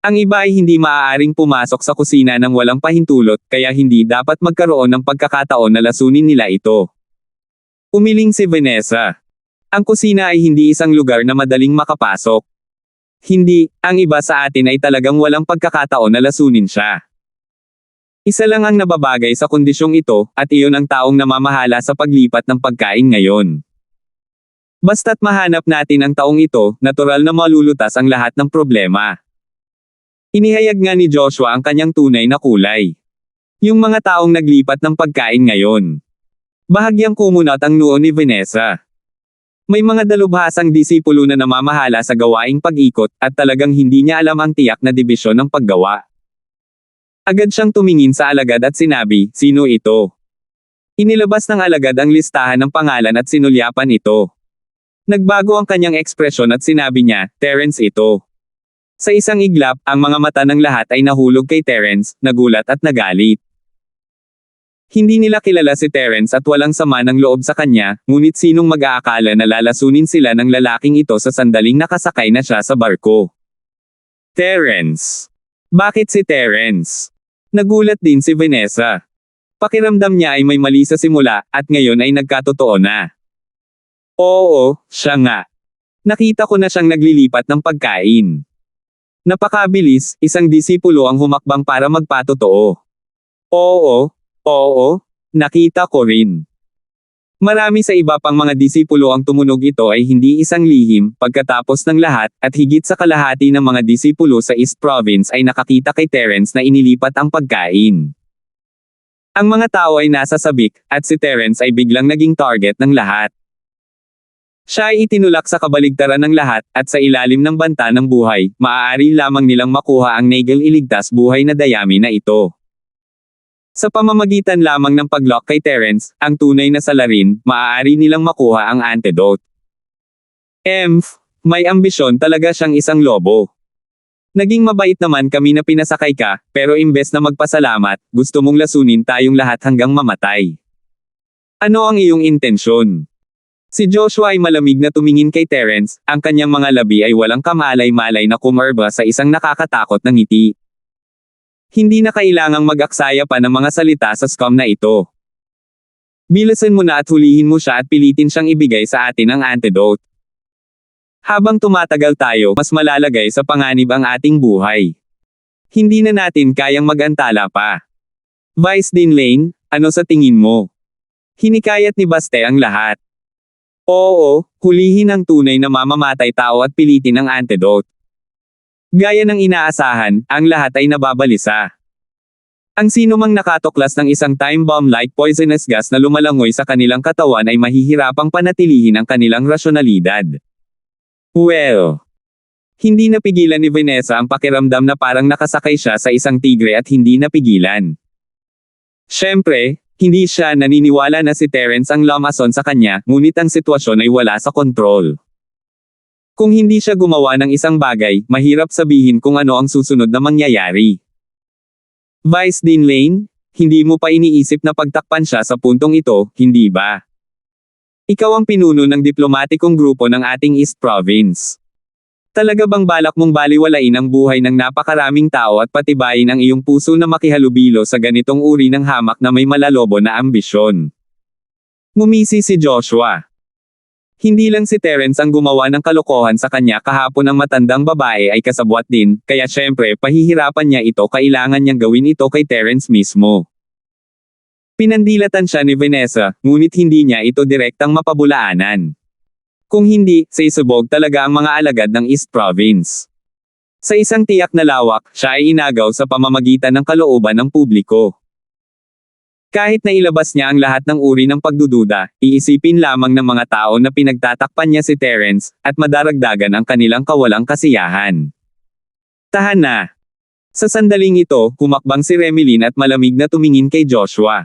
Ang iba ay hindi maaaring pumasok sa kusina ng walang pahintulot, kaya hindi dapat magkaroon ng pagkakataon na lasunin nila ito. Umiling si Vanessa. Ang kusina ay hindi isang lugar na madaling makapasok. Hindi, ang iba sa atin ay talagang walang pagkakataon na lasunin siya. Isa lang ang nababagay sa kondisyong ito, at iyon ang taong namamahala sa paglipat ng pagkain ngayon. Basta't mahanap natin ang taong ito, natural na malulutas ang lahat ng problema. Inihayag nga ni Joshua ang kanyang tunay na kulay. Yung mga taong naglipat ng pagkain ngayon. Bahagyang kumunat ang noo ni Vanessa. May mga dalubhasang disipulo na namamahala sa gawaing pag-ikot, at talagang hindi niya alam ang tiyak na dibisyon ng paggawa. Agad siyang tumingin sa alagad at sinabi, sino ito? Inilabas ng alagad ang listahan ng pangalan at sinulyapan ito. Nagbago ang kanyang ekspresyon at sinabi niya, Terence ito. Sa isang iglap, ang mga mata ng lahat ay nahulog kay Terence, nagulat at nagalit. Hindi nila kilala si Terence at walang sama ng loob sa kanya, ngunit sinong mag-aakala na lalasunin sila ng lalaking ito sa sandaling nakasakay na siya sa barko? Terence. Bakit si Terence? Nagulat din si Vanessa. Pakiramdam niya ay may mali sa simula, at ngayon ay nagkatotoo na. Oo, siya nga. Nakita ko na siyang naglilipat ng pagkain. Napakabilis, isang disipulo ang humakbang para magpatotoo. Oo, nakita ko rin. Marami sa iba pang mga disipulo ang tumunog ito ay hindi isang lihim, pagkatapos ng lahat, at higit sa kalahati ng mga disipulo sa East Province ay nakakita kay Terence na inilipat ang pagkain. Ang mga tao ay nasa sabik, at si Terence ay biglang naging target ng lahat. Siya ay itinulak sa kabaligtaran ng lahat, at sa ilalim ng banta ng buhay, maaari lamang nilang makuha ang Nagel iligtas buhay na dayami na ito. Sa pamamagitan lamang ng pag-lock kay Terence, ang tunay na salarin, maaari nilang makuha ang antidote. May ambisyon talaga siyang isang lobo. Naging mabait naman kami na pinasakay ka, pero imbes na magpasalamat, gusto mong lasunin tayong lahat hanggang mamatay. Ano ang iyong intensyon? Si Joshua ay malamig na tumingin kay Terence, ang kanyang mga labi ay walang kamalay-malay na kumarba sa isang nakakatakot na ngiti. Hindi na kailangang mag-aksaya pa ng mga salita sa scam na ito. Bilisan mo na at hulihin mo siya at pilitin siyang ibigay sa atin ang antidote. Habang tumatagal tayo, mas malalagay sa panganib ang ating buhay. Hindi na natin kayang mag-antala pa. Vice Dean Lane, ano sa tingin mo? Hinikayat ni Baste ang lahat. Oo, hulihin ang tunay na mamamatay tao at pilitin ang antidote. Gaya ng inaasahan, ang lahat ay nababalisa. Ang sino mang nakatuklas ng isang time bomb-like poisonous gas na lumalangoy sa kanilang katawan ay mahihirapang panatilihin ang kanilang rasyonalidad. Well, hindi napigilan ni Vanessa ang pakiramdam na parang nakasakay siya sa isang tigre at hindi napigilan. Siyempre, hindi siya naniniwala na si Terence ang lumason sa kanya, ngunit ang sitwasyon ay wala sa kontrol. Kung hindi siya gumawa ng isang bagay, mahirap sabihin kung ano ang susunod na mangyayari. Vice Dean Lane, hindi mo pa iniisip na pagtakpan siya sa puntong ito, hindi ba? Ikaw ang pinuno ng diplomatikong grupo ng ating East Province. Talaga bang balak mong baliwalain ang buhay ng napakaraming tao at patibayin ang iyong puso na makihalubilo sa ganitong uri ng hamak na may malalobo na ambisyon? Ngumisi si Joshua. Hindi lang si Terence ang gumawa ng kalokohan sa kanya kahapon, ang matandang babae ay kasabwat din, kaya syempre pahihirapan niya ito, kailangan niyang gawin ito kay Terence mismo. Pinandilatan siya ni Vanessa, ngunit hindi niya ito direktang mapabulaanan. Kung hindi, sisubog talaga ang mga alagad ng East Province. Sa isang tiyak na lawak, siya ay inagaw sa pamamagitan ng kalooban ng publiko. Kahit na ilabas niya ang lahat ng uri ng pagdududa, iisipin lamang ng mga tao na pinagtatakpan niya si Terence, at madaragdagan ang kanilang kawalang kasiyahan. Tahan na. Sa sandaling ito, humakbang si Remelin at malamig na tumingin kay Joshua.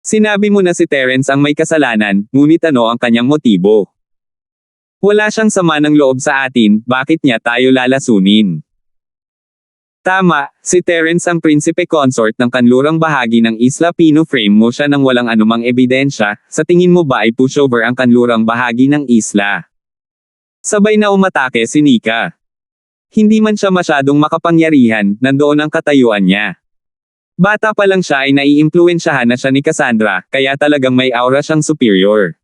Sinabi mo na si Terence ang may kasalanan, ngunit ano ang kanyang motibo? Wala siyang sama ng loob sa atin, bakit niya tayo lalasunin? Tama, si Terence ang prinsipe consort ng kanlurang bahagi ng Isla Pino. Frame mo siya ng walang anumang ebidensya, sa tingin mo ba ay pushover ang kanlurang bahagi ng isla? Sabay na umatake si Nika. Hindi man siya masyadong makapangyarihan, nandoon ang katayuan niya. Bata pa lang siya ay naiimpluwensyahan na siya ni Cassandra, kaya talagang may aura siyang superior.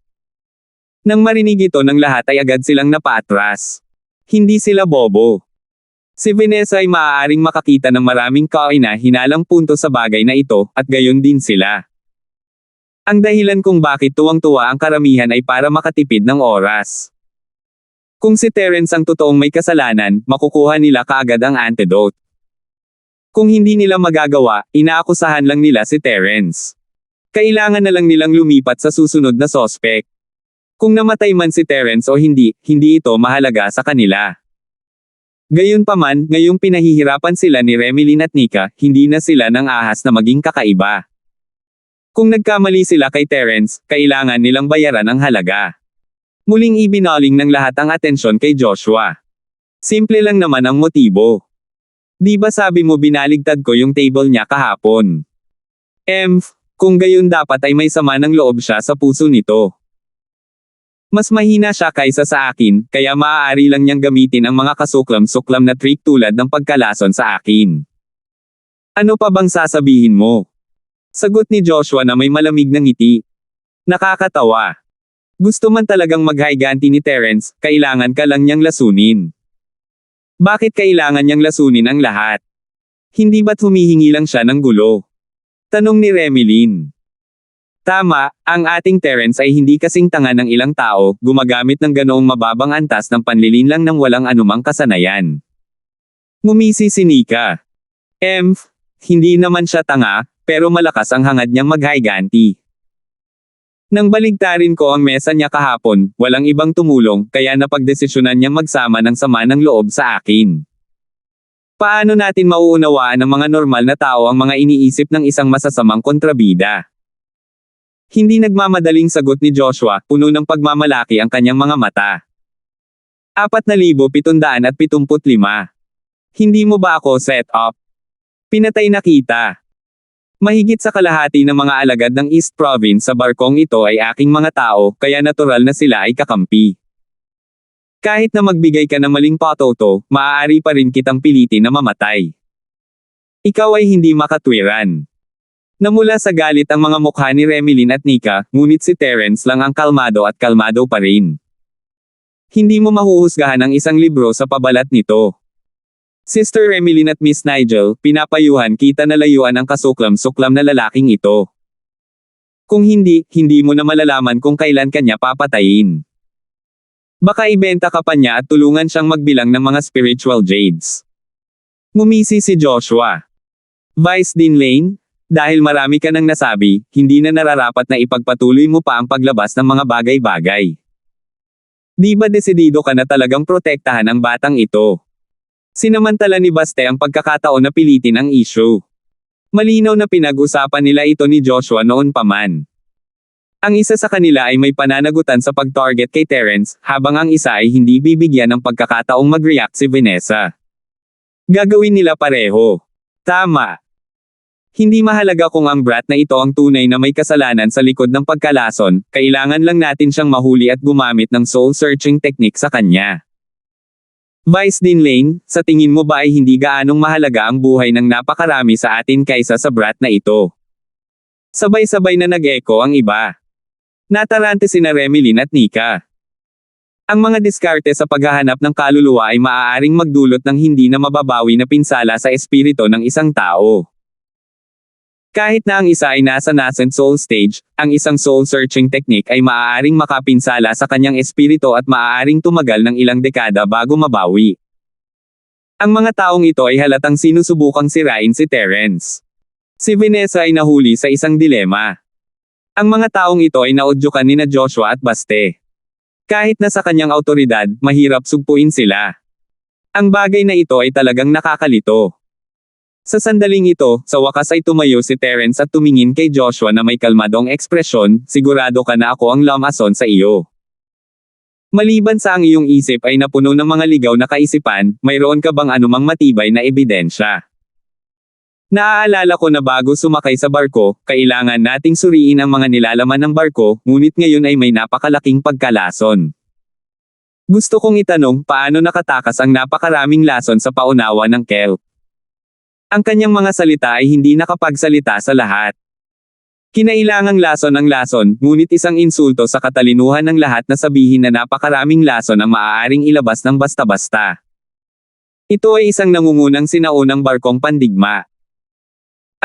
Nang marinig ito ng lahat ay agad silang napaatras. Hindi sila bobo. Si Vanessa ay maaaring makakita ng maraming kaina-hinalang punto sa bagay na ito, at gayon din sila. Ang dahilan kung bakit tuwang-tuwa ang karamihan ay para makatipid ng oras. Kung si Terence ang totoong may kasalanan, makukuha nila kaagad ang antidote. Kung hindi nila magagawa, inaakusahan lang nila si Terence. Kailangan na lang nilang lumipat sa susunod na sospek. Kung namatay man si Terence o hindi, hindi ito mahalaga sa kanila. Gayunpaman, ngayong pinahihirapan sila ni Remelin at Nika, hindi na sila nang ahas na maging kakaiba. Kung nagkamali sila kay Terence, kailangan nilang bayaran ang halaga. Muling ibinaling ng lahat ang atensyon kay Joshua. Simple lang naman ang motibo. Di ba sabi mo binaligtad ko yung table niya kahapon? Kung gayon dapat ay may sama ng loob siya sa puso nito. Mas mahina siya kaysa sa akin, kaya maaari lang niyang gamitin ang mga kasuklam-suklam na trick tulad ng pagkalason sa akin. Ano pa bang sasabihin mo? Sagot ni Joshua na may malamig na ngiti. Nakakatawa. Gusto man talagang maghiganti ni Terence, kailangan ka lang niyang lasunin. Bakit kailangan niyang lasunin ang lahat? Hindi ba't humihingi lang siya ng gulo? Tanong ni Remelin. Tama, ang ating Terence ay hindi kasing tanga ng ilang tao, gumagamit ng ganoong mababang antas ng panlilinlang ng walang anumang kasanayan. Ngumisi si Nika. Hindi naman siya tanga, pero malakas ang hangad niyang maghiganti. Nang baligtarin ko ang mesa niya kahapon, walang ibang tumulong, kaya napagdesisyonan niyang magsama ng sama ng loob sa akin. Paano natin mauunawaan ng mga normal na tao ang mga iniisip ng isang masasamang kontrabida? Hindi nagmamadaling sagot ni Joshua, puno ng pagmamalaki ang kanyang mga mata. 4,775. Hindi mo ba ako set up? Pinatay na kita. Mahigit sa kalahati ng mga alagad ng East Province sa barkong ito ay aking mga tao, kaya natural na sila ay kakampi. Kahit na magbigay ka ng maling patoto, maaari pa rin kitang pilitin na mamatay. Ikaw ay hindi makatwiran. Namula sa galit ang mga mukha ni Remilyn at Nika, ngunit si Terence lang ang kalmado at kalmado pa rin. Hindi mo mahuhusgahan ang isang libro sa pabalat nito. Sister Remilyn at Miss Nigel, pinapayuhan kita na layuan ang kasuklam-suklam na lalaking ito. Kung hindi mo na malalaman kung kailan kanya papatayin. Baka ibenta ka pa niya at tulungan siyang magbilang ng mga spiritual jades. Ngumisi si Joshua. Vice Dean Lane? Dahil marami ka nang nasabi, hindi na nararapat na ipagpatuloy mo pa ang paglabas ng mga bagay-bagay. Di ba desidido ka na talagang protektahan ang batang ito? Sinamantala ni Baste ang pagkakataon na pilitin ang issue. Malinaw na pinag-usapan nila ito ni Joshua noon pa man. Ang isa sa kanila ay may pananagutan sa pag-target kay Terence, habang ang isa ay hindi bibigyan ng pagkakataong mag-react si Vanessa. Gagawin nila pareho. Tama. Hindi mahalaga kung ang brat na ito ang tunay na may kasalanan sa likod ng pagkalason, kailangan lang natin siyang mahuli at gumamit ng soul-searching technique sa kanya. Vice Dean Lane, sa tingin mo ba ay hindi gaanong mahalaga ang buhay ng napakarami sa atin kaysa sa brat na ito? Sabay-sabay na nag-echo ang iba. Natarante sina Remilyn at Nika. Ang mga diskarte sa paghahanap ng kaluluwa ay maaaring magdulot ng hindi na mababawi na pinsala sa espiritu ng isang tao. Kahit na ang isa ay nasa nascent soul stage, ang isang soul-searching technique ay maaaring makapinsala sa kanyang espiritu at maaaring tumagal ng ilang dekada bago mabawi. Ang mga taong ito ay halatang sinusubukang sirain si Terence. Si Vanessa ay nahuli sa isang dilema. Ang mga taong ito ay naudyukan nina Joshua at Baste. Kahit na sa kanyang autoridad, mahirap sugpuin sila. Ang bagay na ito ay talagang nakakalito. Sa sandaling ito, sa wakas ay tumayo si Terence at tumingin kay Joshua na may kalmadong ekspresyon, sigurado ka na ako ang lamason sa iyo. Maliban sa ang iyong isip ay napuno ng mga ligaw na kaisipan, mayroon ka bang anumang matibay na ebidensya? Naaalala ko na bago sumakay sa barko, kailangan nating suriin ang mga nilalaman ng barko, ngunit ngayon ay may napakalaking pagkalason. Gusto kong itanong, paano nakatakas ang napakaraming lason sa paunawa ng kelp? Ang kanyang mga salita ay hindi nakapagsalita sa lahat. Kinailangang lason ang lason, ngunit isang insulto sa katalinuhan ng lahat na sabihin na napakaraming lason ang maaaring ilabas ng basta-basta. Ito ay isang nangungunang sinaunang barkong pandigma.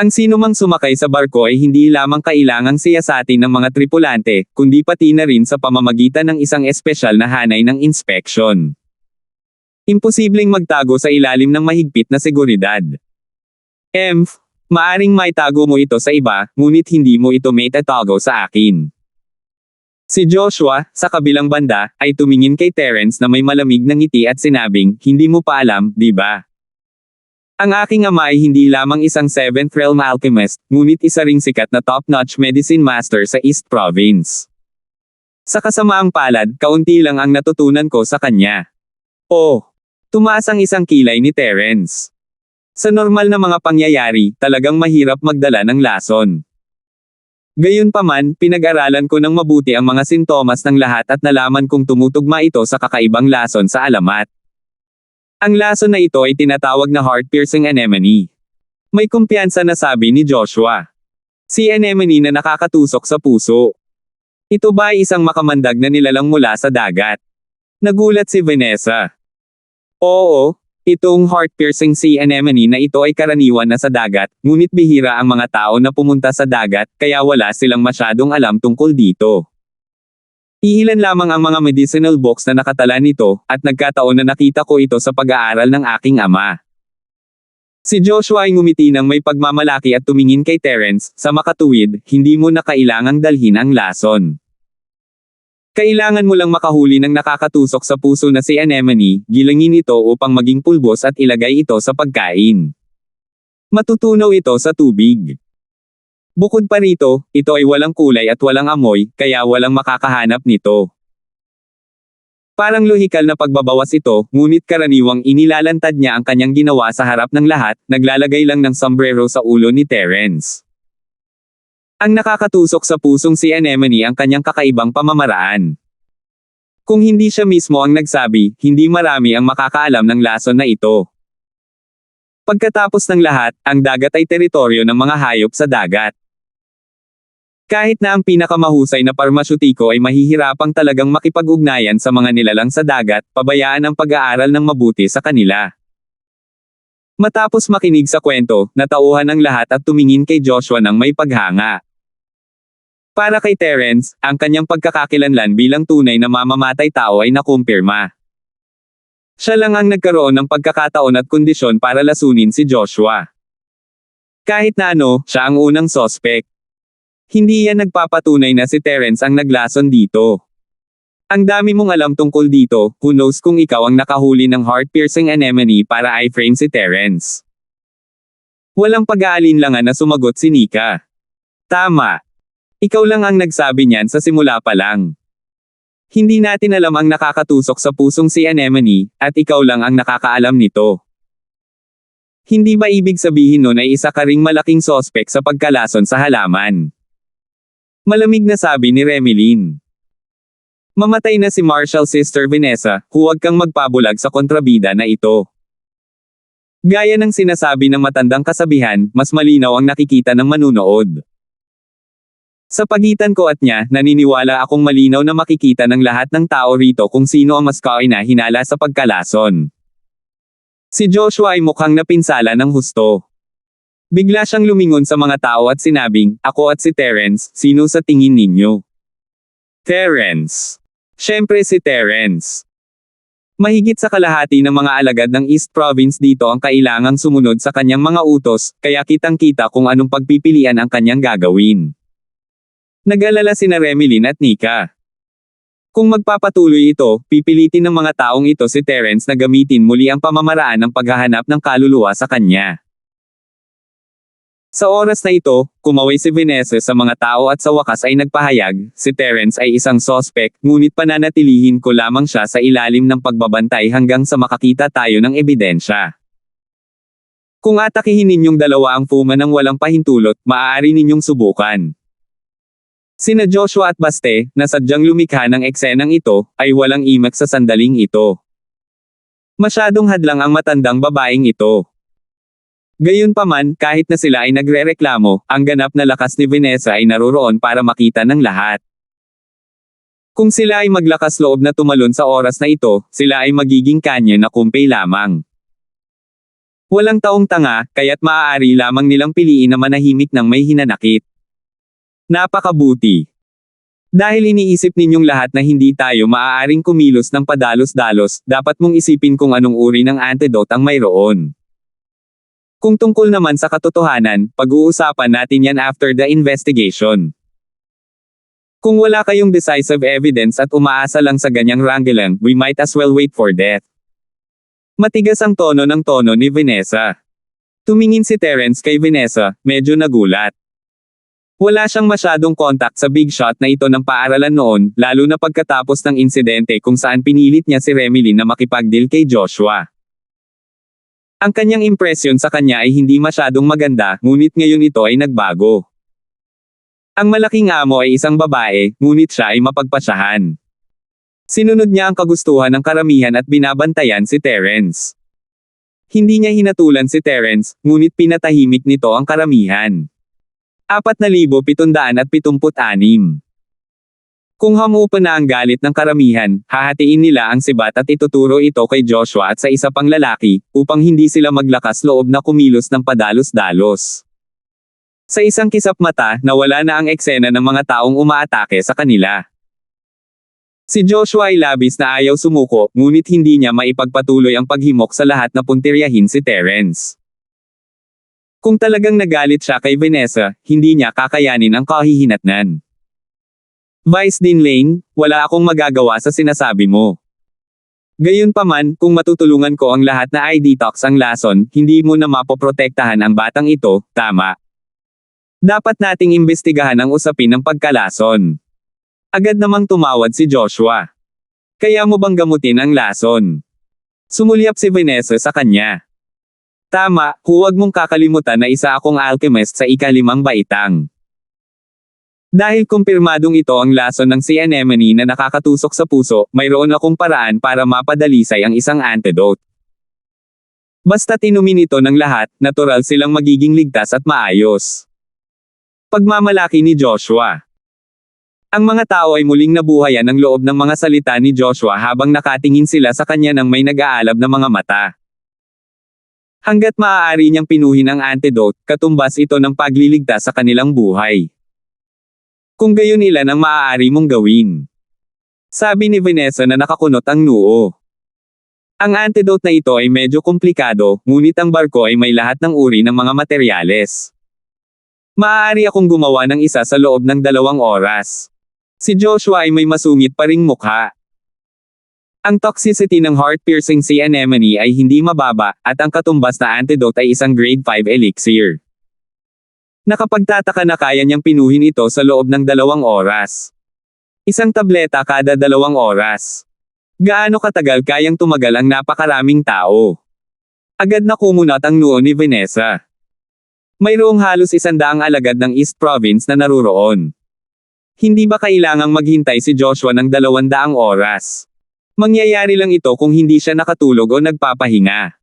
Ang sinumang sumakay sa barko ay hindi lamang kailangang siyasatin ng mga tripulante, kundi pati na rin sa pamamagitan ng isang espesyal na hanay ng inspeksyon. Imposibleng magtago sa ilalim ng mahigpit na seguridad. Maaring maitago mo ito sa iba, ngunit hindi mo ito maitatago sa akin. Si Joshua, sa kabilang banda, ay tumingin kay Terence na may malamig na ngiti at sinabing, hindi mo pa alam, di ba? Ang aking ama ay hindi lamang isang 7th realm alchemist, ngunit isa ring sikat na top-notch medicine master sa East Province. Sa kasamaang palad, kaunti lang ang natutunan ko sa kanya. Tumaas ang isang kilay ni Terence. Sa normal na mga pangyayari, talagang mahirap magdala ng lason. Gayunpaman, pinag-aralan ko ng mabuti ang mga sintomas ng lahat at nalaman kong tumutugma ito sa kakaibang lason sa alamat. Ang lason na ito ay tinatawag na heart-piercing anemone. May kumpiyansa na sabi ni Joshua. Si anemone na nakakatusok sa puso. Ito ba ay isang makamandag na nilalang mula sa dagat? Nagulat si Vanessa. Oo. Itong heart-piercing sea anemone na ito ay karaniwan na sa dagat, ngunit bihira ang mga tao na pumunta sa dagat, kaya wala silang masyadong alam tungkol dito. Iilan lamang ang mga medicinal books na nakatala nito, at nagkataon na nakita ko ito sa pag-aaral ng aking ama. Si Joshua ay ngumiti ng may pagmamalaki at tumingin kay Terence, sa makatuwid, hindi mo na kailangang dalhin ang lason. Kailangan mo lang makahuli ng nakakatusok sa puso na si anemone, gilangin ito upang maging pulbos at ilagay ito sa pagkain. Matutunaw ito sa tubig. Bukod pa rito, ito ay walang kulay at walang amoy, kaya walang makakahanap nito. Parang lohikal na pagbabawas ito, ngunit karaniwang inilalantad niya ang kanyang ginawa sa harap ng lahat, naglalagay lang ng sombrero sa ulo ni Terence. Ang nakakatusok sa pusong si anemone ang kanyang kakaibang pamamaraan. Kung hindi siya mismo ang nagsabi, hindi marami ang makakaalam ng lason na ito. Pagkatapos ng lahat, ang dagat ay teritoryo ng mga hayop sa dagat. Kahit na ang pinakamahusay na parmasyutiko ay mahihirapang talagang makipag-ugnayan sa mga nilalang sa dagat, pabayaan ang pag-aaral ng mabuti sa kanila. Matapos makinig sa kwento, natauhan ang lahat at tumingin kay Joshua ng may paghanga. Para kay Terence, ang kanyang pagkakakilanlan bilang tunay na mamamatay tao ay nakumpirma. Siya lang ang nagkaroon ng pagkakataon at kondisyon para lasunin si Joshua. Kahit na ano, siya ang unang sospek. Hindi yan nagpapatunay na si Terence ang naglason dito. Ang dami mong alam tungkol dito, who knows kung ikaw ang nakahuli ng heart-piercing anemone para i-frame si Terence. Walang pag-aalinlangan na sumagot si Nika. Tama. Ikaw lang ang nagsabi niyan sa simula pa lang. Hindi natin alam ang nakakatusok sa pusong si anemone, at ikaw lang ang nakakaalam nito. Hindi ba ibig sabihin nun ay isa ka ring malaking sospek sa pagkalason sa halaman? Malamig na sabi ni Remeline. Mamatay na si Marshall Sister Vanessa, huwag kang magpabulag sa kontrabida na ito. Gaya ng sinasabi ng matandang kasabihan, mas malinaw ang nakikita ng manunood. Sa pagitan ko at niya, naniniwala akong malinaw na makikita ng lahat ng tao rito kung sino ang mas kaina-hinala sa pagkalason. Si Joshua ay mukhang napinsala ng husto. Bigla siyang lumingon sa mga tao at sinabing, ako at si Terence, sino sa tingin ninyo? Terence. Siyempre si Terence. Mahigit sa kalahati ng mga alagad ng East Province dito ang kailangang sumunod sa kanyang mga utos, kaya kitang-kita kung anong pagpipilian ang kanyang gagawin. Nag-alala sina Remeline at Nika. Kung magpapatuloy ito, pipilitin ng mga taong ito si Terence na gamitin muli ang pamamaraan ng paghahanap ng kaluluwa sa kanya. Sa oras na ito, kumaway si Vanessa sa mga tao at sa wakas ay nagpahayag, si Terence ay isang sospek, ngunit pananatilihin ko lamang siya sa ilalim ng pagbabantay hanggang sa makakita tayo ng ebidensya. Kung atakihin ninyong dalawa ang Fuma ng walang pahintulot, maaari ninyong subukan. Sina Joshua at Baste, na sadyang lumikha ng eksenang ito, ay walang imak sa sandaling ito. Masyadong hadlang ang matandang babaeng ito. Gayunpaman, kahit na sila ay nagrereklamo, ang ganap na lakas ni Vanessa ay naroroon para makita ng lahat. Kung sila ay maglakas loob na tumalon sa oras na ito, sila ay magiging kanya na kumpay lamang. Walang taong tanga, kaya't maaari lamang nilang piliin na manahimik ng may hinanakit. Napakabuti. Dahil iniisip ninyong lahat na hindi tayo maaaring kumilos ng padalos-dalos, dapat mong isipin kung anong uri ng antidote ang mayroon. Kung tungkol naman sa katotohanan, pag-uusapan natin yan after the investigation. Kung wala kayong decisive evidence at umaasa lang sa ganyang wrangling, we might as well wait for death. Matigas ang tono ng tono ni Vanessa. Tumingin si Terence kay Vanessa, medyo nagulat. Wala siyang masyadong contact sa big shot na ito ng paaralan noon, lalo na pagkatapos ng insidente kung saan pinilit niya si Remeline na makipag-deal kay Joshua. Ang kanyang impresyon sa kanya ay hindi masyadong maganda, ngunit ngayon ito ay nagbago. Ang malaking amo ay isang babae, ngunit siya ay mapagpasyahan. Sinunod niya ang kagustuhan ng karamihan at binabantayan si Terence. Hindi niya hinatulan si Terence, ngunit pinatahimik nito ang karamihan. 4,776. Kung hamupa na ang galit ng karamihan, hahatiin nila ang sibat at ituturo ito kay Joshua at sa isa pang lalaki, upang hindi sila maglakas loob na kumilos ng padalos-dalos. Sa isang kisap mata, nawala na ang eksena ng mga taong umaatake sa kanila. Si Joshua ay labis na ayaw sumuko, ngunit hindi niya maipagpatuloy ang paghimok sa lahat na puntiryahin si Terence. Kung talagang nagalit siya kay Vanessa, hindi niya kakayanin ang kahihinatnan. Vice Dean Lane, wala akong magagawa sa sinasabi mo. Gayunpaman, kung matutulungan ko ang lahat na i-detox ang lason, hindi mo na mapoprotektahan ang batang ito, tama. Dapat nating imbestigahan ang usapin ng pagkalason. Agad namang tumawad si Joshua. Kaya mo bang gamutin ang lason? Sumulyap si Vanessa sa kanya. Tama, huwag mong kakalimutan na isa akong alchemist sa ika-5 baitang. Dahil kumpirmadong ito ang lason ng sea anemone na nakakatusok sa puso, mayroon akong paraan para mapadalisay ang isang antidote. Basta inumin ito ng lahat, natural silang magiging ligtas at maayos. Pagmamalaki ni Joshua. Ang mga tao ay muling nabuhayan ng loob ng mga salita ni Joshua habang nakatingin sila sa kanya ng may nag-aalab na mga mata. Hanggat maaari niyang pinuhin ang antidote, katumbas ito ng pagliligtas sa kanilang buhay. Kung gayon ilan ang maaari mong gawin. Sabi ni Vanessa na nakakunot ang noo. Ang antidote na ito ay medyo komplikado, ngunit ang barko ay may lahat ng uri ng mga materyales. Maaari akong gumawa ng isa sa loob ng 2 oras. Si Joshua ay may masungit pa ring mukha. Ang toxicity ng heart-piercing sea anemone ay hindi mababa, at ang katumbas na antidote ay isang grade 5 elixir. Nakapagtataka na kaya niyang pinuhin ito sa loob ng 2 oras. Isang tableta kada 2 oras. Gaano katagal kayang tumagal ang napakaraming tao? Agad na kumunat ang noo ni Vanessa. Mayroong halos 100 alagad ng East Province na naruroon. Hindi ba kailangang maghintay si Joshua ng 200 oras? Mangyayari lang ito kung hindi siya nakatulog o nagpapahinga.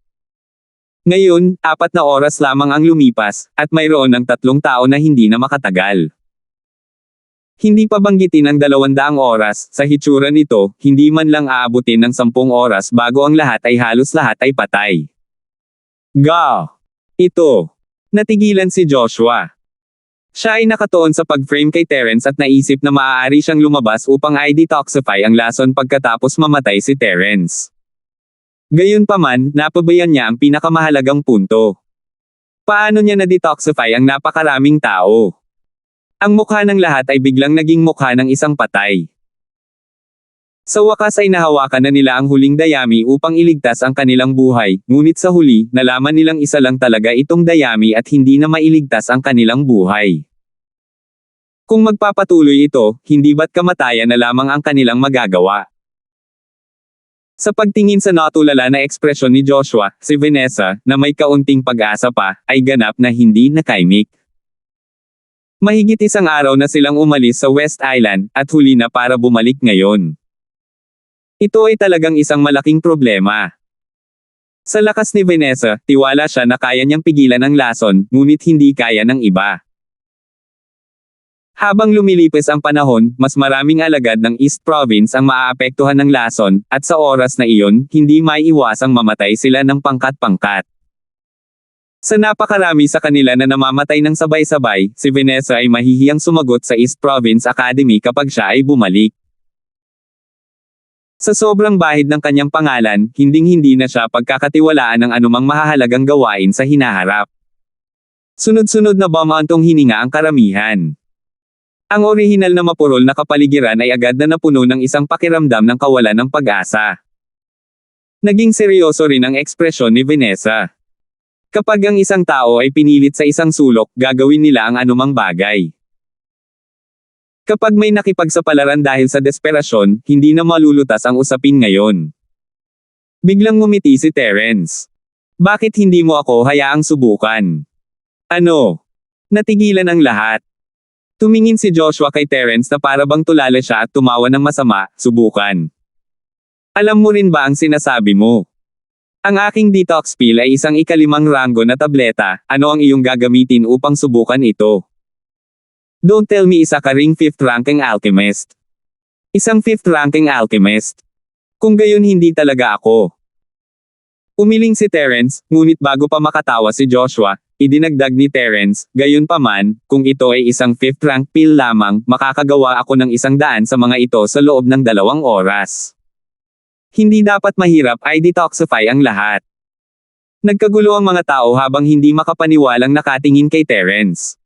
Ngayon, 4 na oras lamang ang lumipas, at mayroon ng 3 tao na hindi na makatagal. Hindi pa banggitin ang 200 oras, sa hitsura nito, hindi man lang aabutin ng 10 oras bago ang lahat ay halos lahat ay patay. Ito. Natigilan si Joshua. Siya ay nakatuon sa pag-frame kay Terence at naisip na maaari siyang lumabas upang i-detoxify ang lason pagkatapos mamatay si Terence. Gayunpaman, napabayan niya ang pinakamahalagang punto. Paano niya na-detoxify ang napakaraming tao? Ang mukha ng lahat ay biglang naging mukha ng isang patay. Sa wakas ay nahawakan na nila ang huling dayami upang iligtas ang kanilang buhay, ngunit sa huli, nalaman nilang isa lang talaga itong dayami at hindi na mailigtas ang kanilang buhay. Kung magpapatuloy ito, hindi ba't kamatayan na lamang ang kanilang magagawa? Sa pagtingin sa natulala na ekspresyon ni Joshua, si Vanessa, na may kaunting pag-asa pa, ay ganap na hindi nakaimik. Mahigit 1 araw na silang umalis sa West Island, at huli na para bumalik ngayon. Ito ay talagang isang malaking problema. Sa lakas ni Vanessa, tiwala siya na kaya niyang pigilan ang lason, ngunit hindi kaya ng iba. Habang lumilipas ang panahon, mas maraming alagad ng East Province ang maaapektuhan ng lason, at sa oras na iyon, hindi maiiwasang mamatay sila ng pangkat-pangkat. Sa napakarami sa kanila na namamatay ng sabay-sabay, si Vanessa ay mahihiyang sumagot sa East Province Academy kapag siya ay bumalik. Sa sobrang bahid ng kanyang pangalan, hinding-hindi na siya pagkakatiwalaan ng anumang mahahalagang gawain sa hinaharap. Sunod-sunod na bumantong hininga ang karamihan. Ang orihinal na mapurol na kapaligiran ay agad na napuno ng isang pakiramdam ng kawalan ng pag-asa. Naging seryoso rin ang ekspresyon ni Vanessa. Kapag ang isang tao ay pinilit sa isang sulok, gagawin nila ang anumang bagay. Kapag may nakipagsapalaran dahil sa desperasyon, hindi na malulutas ang usapin ngayon. Biglang ngumiti si Terence. Bakit hindi mo ako hayaang subukan? Ano? Natigilan ang lahat. Tumingin si Joshua kay Terence na para bang tulala siya at tumawa ng masama, subukan. Alam mo rin ba ang sinasabi mo? Ang aking detox pill ay isang ika-5 ranggo na tableta, ano ang iyong gagamitin upang subukan ito? Don't tell me isa ka ring 5th ranking alchemist. Isang 5th ranking alchemist. Kung gayon hindi talaga ako. Umiling si Terence, ngunit bago pa makatawa si Joshua, idinagdag ni Terence, gayon pa man, kung ito ay isang 5th rank pill lamang, makakagawa ako ng 100 sa mga ito sa loob ng 2 oras. Hindi dapat mahirap ay detoxify ang lahat. Nagkagulo ang mga tao habang hindi makapaniwalang nakatingin kay Terence.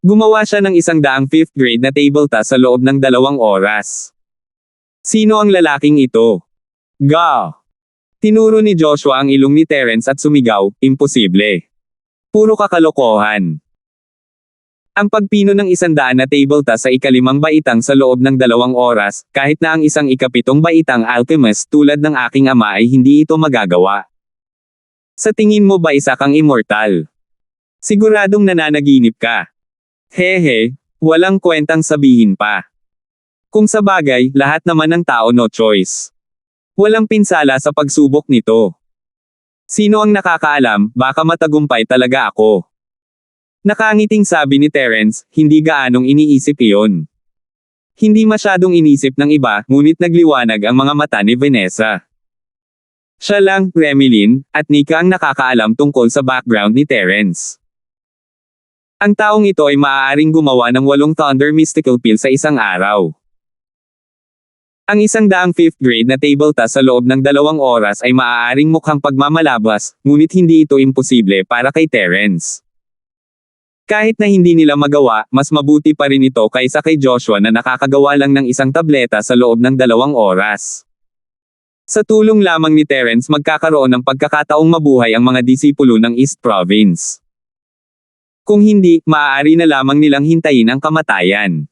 Gumawa siya ng 100 5th grade na tabletop sa loob ng 2 oras. Sino ang lalaking ito? Ga! Tinuro ni Joshua ang ilong ni Terence at sumigaw, imposible. Puro kakalokohan. Ang pagpino ng 100 na tabletop sa ika-5 baitang sa loob ng 2 oras, kahit na ang isang ika-7 baitang alchemist tulad ng aking ama ay hindi ito magagawa. Sa tingin mo ba isa kang immortal? Siguradong nananaginip ka. Hehe, walang kwentang sabihin pa. Kung sa bagay, lahat naman ng tao no choice. Walang pinsala sa pagsubok nito. Sino ang nakakaalam, baka matagumpay talaga ako. Nakangiting sabi ni Terence, hindi gaanong iniisip iyon. Hindi masyadong inisip ng iba, ngunit nagliwanag ang mga mata ni Vanessa. Siya lang, Remilyn, at Nika ang nakakaalam tungkol sa background ni Terence. Ang taong ito ay maaaring gumawa ng 8 Thunder Mystical Pill sa isang araw. Ang 100 5th grade na tabletop sa loob ng 2 oras ay maaaring mukhang pagmamalabas, ngunit hindi ito imposible para kay Terence. Kahit na hindi nila magawa, mas mabuti pa rin ito kaysa kay Joshua na nakakagawa lang ng 1 tableta sa loob ng 2 oras. Sa tulong lamang ni Terence magkakaroon ng pagkakataong mabuhay ang mga disipulo ng East Province. Kung hindi, maaari na lamang nilang hintayin ang kamatayan.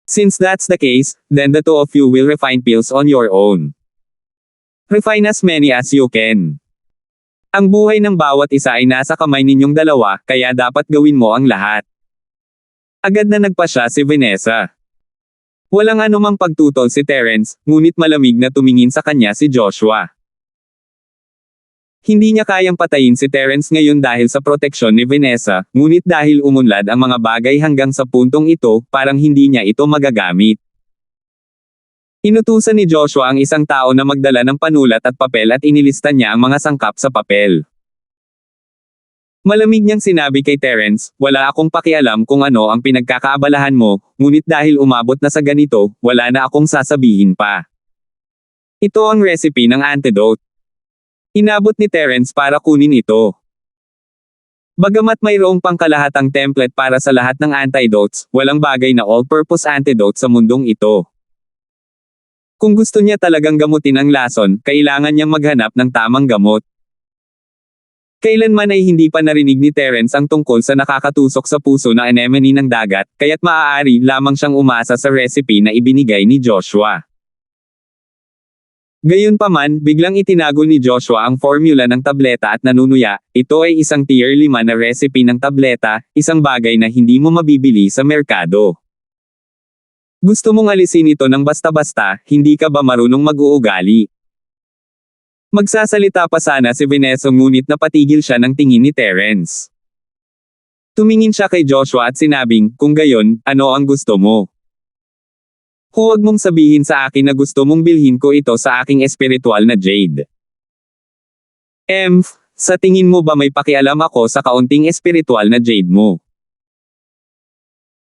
Since that's the case, then the two of you will refine pills on your own. Refine as many as you can. Ang buhay ng bawat isa ay nasa kamay ninyong dalawa, kaya dapat gawin mo ang lahat. Agad na nagpasya si Vanessa. Walang anumang pagtutol si Terence, ngunit malamig na tumingin sa kanya si Joshua. Hindi niya kayang patayin si Terence ngayon dahil sa proteksyon ni Vanessa, ngunit dahil umunlad ang mga bagay hanggang sa puntong ito, parang hindi niya ito magagamit. Inutusan ni Joshua ang isang tao na magdala ng panulat at papel at inilista niya ang mga sangkap sa papel. Malamig niyang sinabi kay Terence, wala akong pakialam kung ano ang pinagkakaabalahan mo, ngunit dahil umabot na sa ganito, wala na akong sasabihin pa. Ito ang recipe ng antidote. Inabot ni Terence para kunin ito. Bagamat mayroong pangkalahatang template para sa lahat ng antidotes, walang bagay na all-purpose antidote sa mundong ito. Kung gusto niya talagang gamutin ang lason, kailangan niyang maghanap ng tamang gamot. Kailanman ay hindi pa narinig ni Terence ang tungkol sa nakakatusok sa puso na anemone ng dagat, kaya't maaari lamang siyang umasa sa recipe na ibinigay ni Joshua. Gayunpaman, biglang itinago ni Joshua ang formula ng tableta at nanunuya, ito ay isang tier 5 na recipe ng tableta, isang bagay na hindi mo mabibili sa merkado. Gusto mong alisin ito ng basta-basta, hindi ka ba marunong mag-uugali? Magsasalita pa sana si Vanessa ngunit napatigil siya ng tingin ni Terence. Tumingin siya kay Joshua at sinabing, kung gayon, ano ang gusto mo? Huwag mong sabihin sa akin na gusto mong bilhin ko ito sa aking espiritual na jade. Sa tingin mo ba may pakialam ako sa kaunting espiritual na jade mo?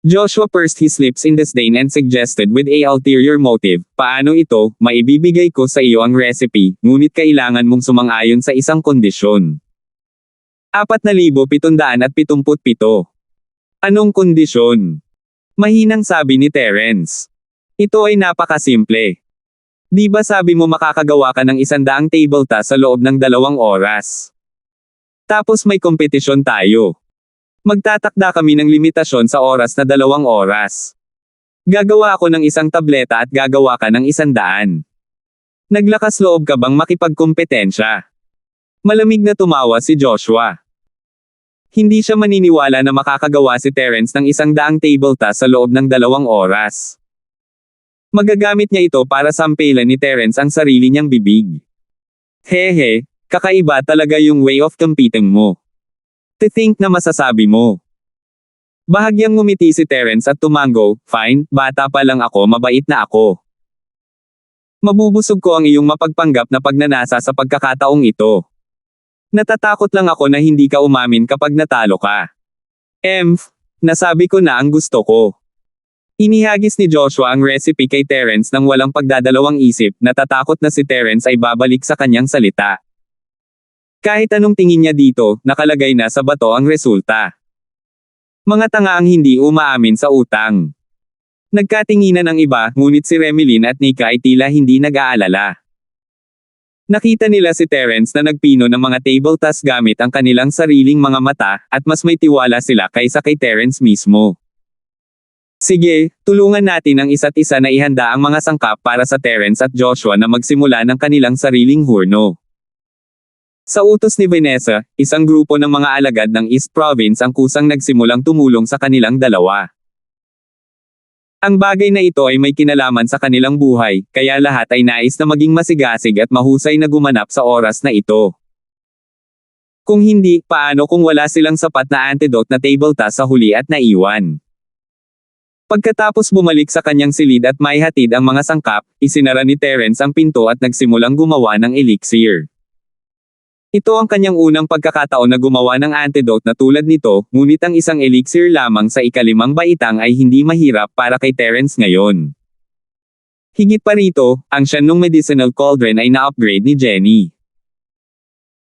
Joshua pursed his lips in disdain and suggested with a ulterior motive, paano ito, maibibigay ko sa iyo ang recipe, ngunit kailangan mong sumang-ayon sa isang kondisyon. 4,777. Anong kondisyon? Mahinang sabi ni Terence. Ito ay napakasimple. Di ba sabi mo makakagawa ka ng 100 tabletop sa loob ng 2 oras? Tapos may kompetisyon tayo. Magtatakda kami ng limitasyon sa oras na 2 oras. Gagawa ako ng 1 tableta at gagawa ka ng 100. Naglakas loob ka bang makipagkompetensya? Malamig na tumawa si Joshua. Hindi siya maniniwala na makakagawa si Terence ng 100 tabletop sa loob ng 2 oras. Magagamit niya ito para sampelan ni Terence ang sarili niyang bibig. Hehe, kakaiba talaga yung way of competing mo. To think na masasabi mo. Bahagyang ngumiti si Terence at tumango, "Fine, bata pa lang ako, mabait na ako. Mabubusog ko ang iyong mapagpanggap na pagnanasa sa pagkakataong ito. Natatakot lang ako na hindi ka umamin kapag natalo ka." Nasabi ko na ang gusto ko." Inihagis ni Joshua ang recipe kay Terence nang walang pagdadalawang isip, natatakot na si Terence ay babalik sa kanyang salita. Kahit anong tingin niya dito, nakalagay na sa bato ang resulta. Mga tanga ang hindi umaamin sa utang. Nagkatinginan ang iba, ngunit si Remilyn at Nika ay tila hindi nag-aalala. Nakita nila si Terence na nagpino ng mga table tas gamit ang kanilang sariling mga mata, at mas may tiwala sila kaysa kay Terence mismo. Sige, tulungan natin ang isa't isa na ihanda ang mga sangkap para sa Terence at Joshua na magsimula ng kanilang sariling hurno. Sa utos ni Vanessa, isang grupo ng mga alagad ng East Province ang kusang nagsimulang tumulong sa kanilang dalawa. Ang bagay na ito ay may kinalaman sa kanilang buhay, kaya lahat ay nais na maging masigasig at mahusay na gumanap sa oras na ito. Kung hindi, paano kung wala silang sapat na antidote na table tas sa huli at naiwan? Pagkatapos bumalik sa kanyang silid at maihatid ang mga sangkap, isinara ni Terence ang pinto at nagsimulang gumawa ng elixir. Ito ang kanyang unang pagkakataon na gumawa ng antidote na tulad nito, ngunit ang isang elixir lamang sa ikalimang baitang ay hindi mahirap para kay Terence ngayon. Higit pa rito, ang siyang medicinal cauldron ay na-upgrade ni Jenny.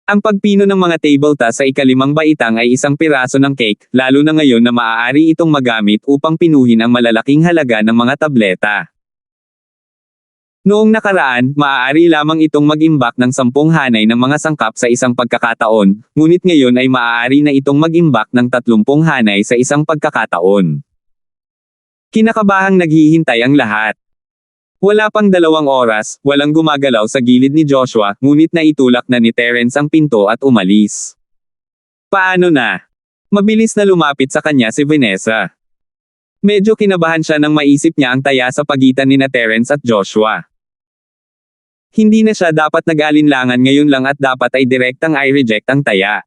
Ang pagpino ng mga table tas sa ikalimang baitang ay isang piraso ng cake, lalo na ngayon na maaari itong magamit upang pinuhin ang malalaking halaga ng mga tableta. Noong nakaraan, maaari lamang itong mag-imbak ng 10 hanay ng mga sangkap sa isang pagkakataon, ngunit ngayon ay maaari na itong mag-imbak ng 30 hanay sa isang pagkakataon. Kinakabahang naghihintay ang lahat. Wala pang 2 oras, walang gumagalaw sa gilid ni Joshua, ngunit naitulak na ni Terence ang pinto at umalis. Paano na? Mabilis na lumapit sa kanya si Vanessa. Medyo kinabahan siya nang maisip niya ang taya sa pagitan ni Terence at Joshua. Hindi na siya dapat nag-alinlangan ngayon lang at dapat ay direktang i-reject ang taya.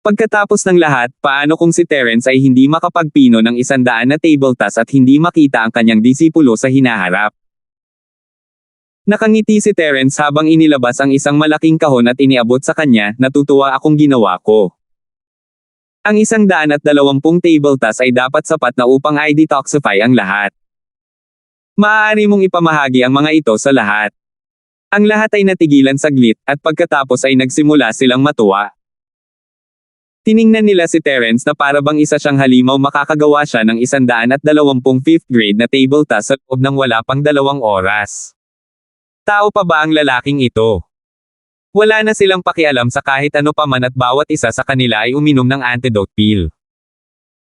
Pagkatapos ng lahat, paano kung si Terence ay hindi makapagpino ng 100 na table tas at hindi makita ang kanyang disipulo sa hinaharap? Nakangiti si Terence habang inilabas ang isang malaking kahon at iniabot sa kanya, "Natutuwa akong ginawa ko. Ang 120 table tas ay dapat sapat na upang i-detoxify ang lahat. Maaari mong ipamahagi ang mga ito sa lahat." Ang lahat ay natigilan saglit, at pagkatapos ay nagsimula silang matuwa. Tiningnan nila si Terence na para bang isa siyang halimaw makakagawa siya ng 120 5th grade na table tas sa loob ng wala pang 2 oras. Tao pa ba ang lalaking ito? Wala na silang pakialam sa kahit ano pa man at bawat isa sa kanila ay uminom ng antidote pill.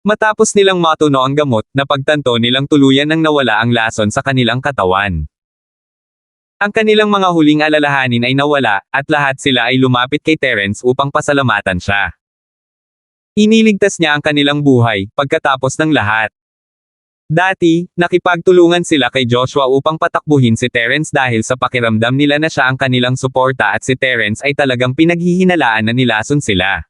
Matapos nilang matuno ang gamot, napagtanto nilang tuluyan nang nawala ang lason sa kanilang katawan. Ang kanilang mga huling alalahanin ay nawala, at lahat sila ay lumapit kay Terence upang pasalamatan siya. Iniligtas niya ang kanilang buhay, pagkatapos ng lahat. Dati, nakipagtulungan sila kay Joshua upang patakbuhin si Terence dahil sa pakiramdam nila na siya ang kanilang suporta at si Terence ay talagang pinaghihinalaan na nilason sila.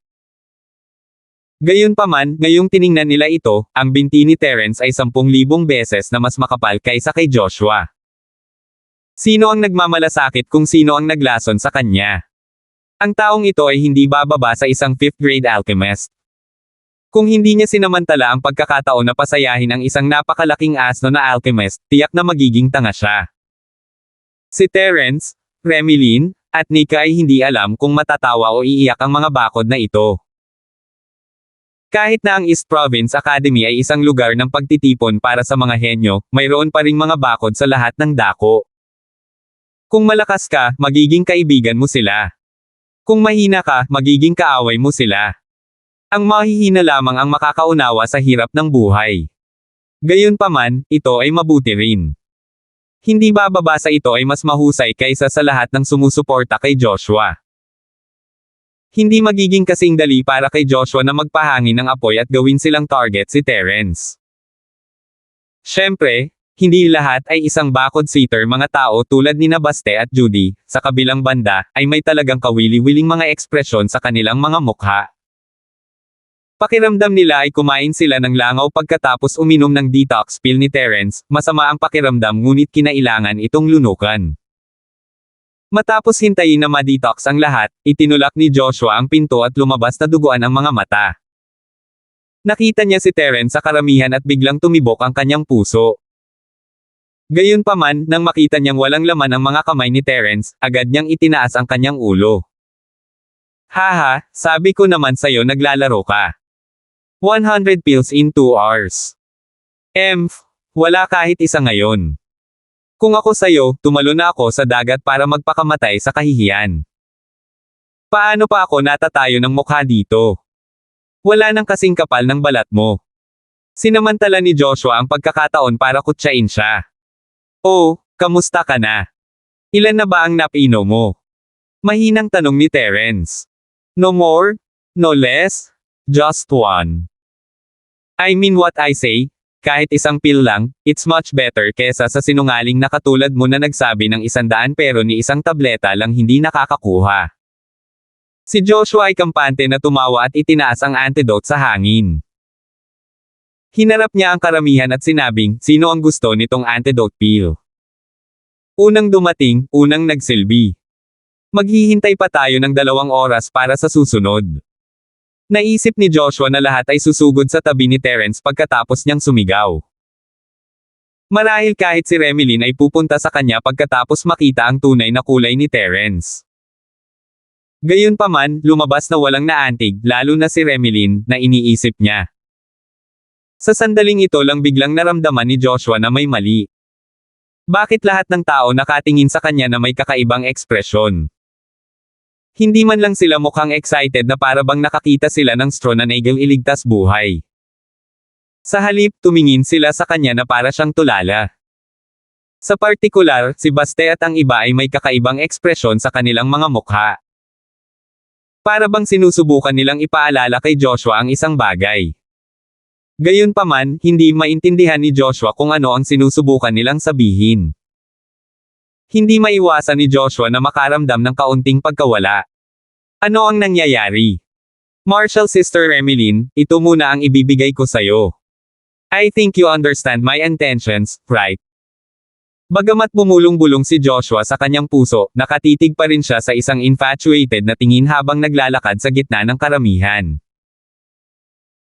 Gayunpaman, ngayong tiningnan nila ito, ang binti ni Terence ay 10,000 beses na mas makapal kaysa kay Joshua. Sino ang nagmamalasakit kung sino ang naglason sa kanya? Ang taong ito ay hindi bababa sa isang 5th grade alchemist. Kung hindi niya sinamantala ang pagkakataon na pasayahin ang isang napakalaking asno na alchemist, tiyak na magiging tanga siya. Si Terence, Remilyn, at Nika ay hindi alam kung matatawa o iiyak ang mga bakod na ito. Kahit na ang East Province Academy ay isang lugar ng pagtitipon para sa mga henyo, mayroon pa ring mga bakod sa lahat ng dako. Kung malakas ka, magiging kaibigan mo sila. Kung mahina ka, magiging kaaway mo sila. Ang mahihina lamang ang makakaunawa sa hirap ng buhay. Gayunpaman, ito ay mabuti rin. Hindi bababa sa ito ay mas mahusay kaysa sa lahat ng sumusuporta kay Joshua. Hindi magiging kasing dali para kay Joshua na magpahangin ng apoy at gawin silang target si Terence. Siyempre, hindi lahat ay isang bakod-seater mga tao tulad ni Baste at Judy, sa kabilang banda, ay may talagang kawili-wiling mga ekspresyon sa kanilang mga mukha. Pakiramdam nila ay kumain sila ng langaw pagkatapos uminom ng detox pill ni Terence, masama ang pakiramdam ngunit kinailangan itong lunukan. Matapos hintayin na ma-detox ang lahat, itinulak ni Joshua ang pinto at lumabas na duguan ang mga mata. Nakita niya si Terence sa karamihan at biglang tumibok ang kanyang puso. Gayunpaman, nang makita niyang walang laman ang mga kamay ni Terence, agad niyang itinaas ang kanyang ulo. Haha, sabi ko naman sa'yo naglalaro ka. 100 pills in 2 hours. Wala kahit isa ngayon. Kung ako sa'yo, tumalo na ako sa dagat para magpakamatay sa kahihiyan. Paano pa ako natatayo ng mukha dito? Wala nang kasing kapal ng balat mo. Sinamantala ni Joshua ang pagkakataon para kutsain siya. Oh, kamusta ka na? Ilan na ba ang napino mo? Mahinang tanong ni Terence. No more, no less, just one. I mean what I say, kahit isang pill lang, it's much better kesa sa sinungaling na katulad mo na nagsabi ng 100 pero ni isang tableta lang hindi nakakakuha. Si Joshua ay kampante na tumawa at itinaas ang antidote sa hangin. Hinarap niya ang karamihan at sinabing, sino ang gusto nitong antidote pill? Unang dumating, unang nagsilbi. Maghihintay pa tayo ng 2 oras para sa susunod. Naisip ni Joshua na lahat ay susugod sa tabi ni Terence pagkatapos niyang sumigaw. Marahil kahit si Remilyn ay pupunta sa kanya pagkatapos makita ang tunay na kulay ni Terence. Gayunpaman, lumabas na walang naantig, lalo na si Remilyn, na iniisip niya. Sa sandaling ito lang biglang naramdaman ni Joshua na may mali. Bakit lahat ng tao nakatingin sa kanya na may kakaibang ekspresyon? Hindi man lang sila mukhang excited na para bang nakakita sila ng straw na nagel iligtas buhay. Sa halip, tumingin sila sa kanya na para siyang tulala. Sa partikular, si Baste at ang iba ay may kakaibang ekspresyon sa kanilang mga mukha. Para bang sinusubukan nilang ipaalala kay Joshua ang isang bagay. Gayunpaman, hindi maintindihan ni Joshua kung ano ang sinusubukan nilang sabihin. Hindi maiwasan ni Joshua na makaramdam ng kaunting pagkawala. Ano ang nangyayari? Marshall Sister Remilyn, ito muna ang ibibigay ko sa'yo. I think you understand my intentions, right? Bagamat bumulong-bulong si Joshua sa kanyang puso, nakatitig pa rin siya sa isang infatuated na tingin habang naglalakad sa gitna ng karamihan.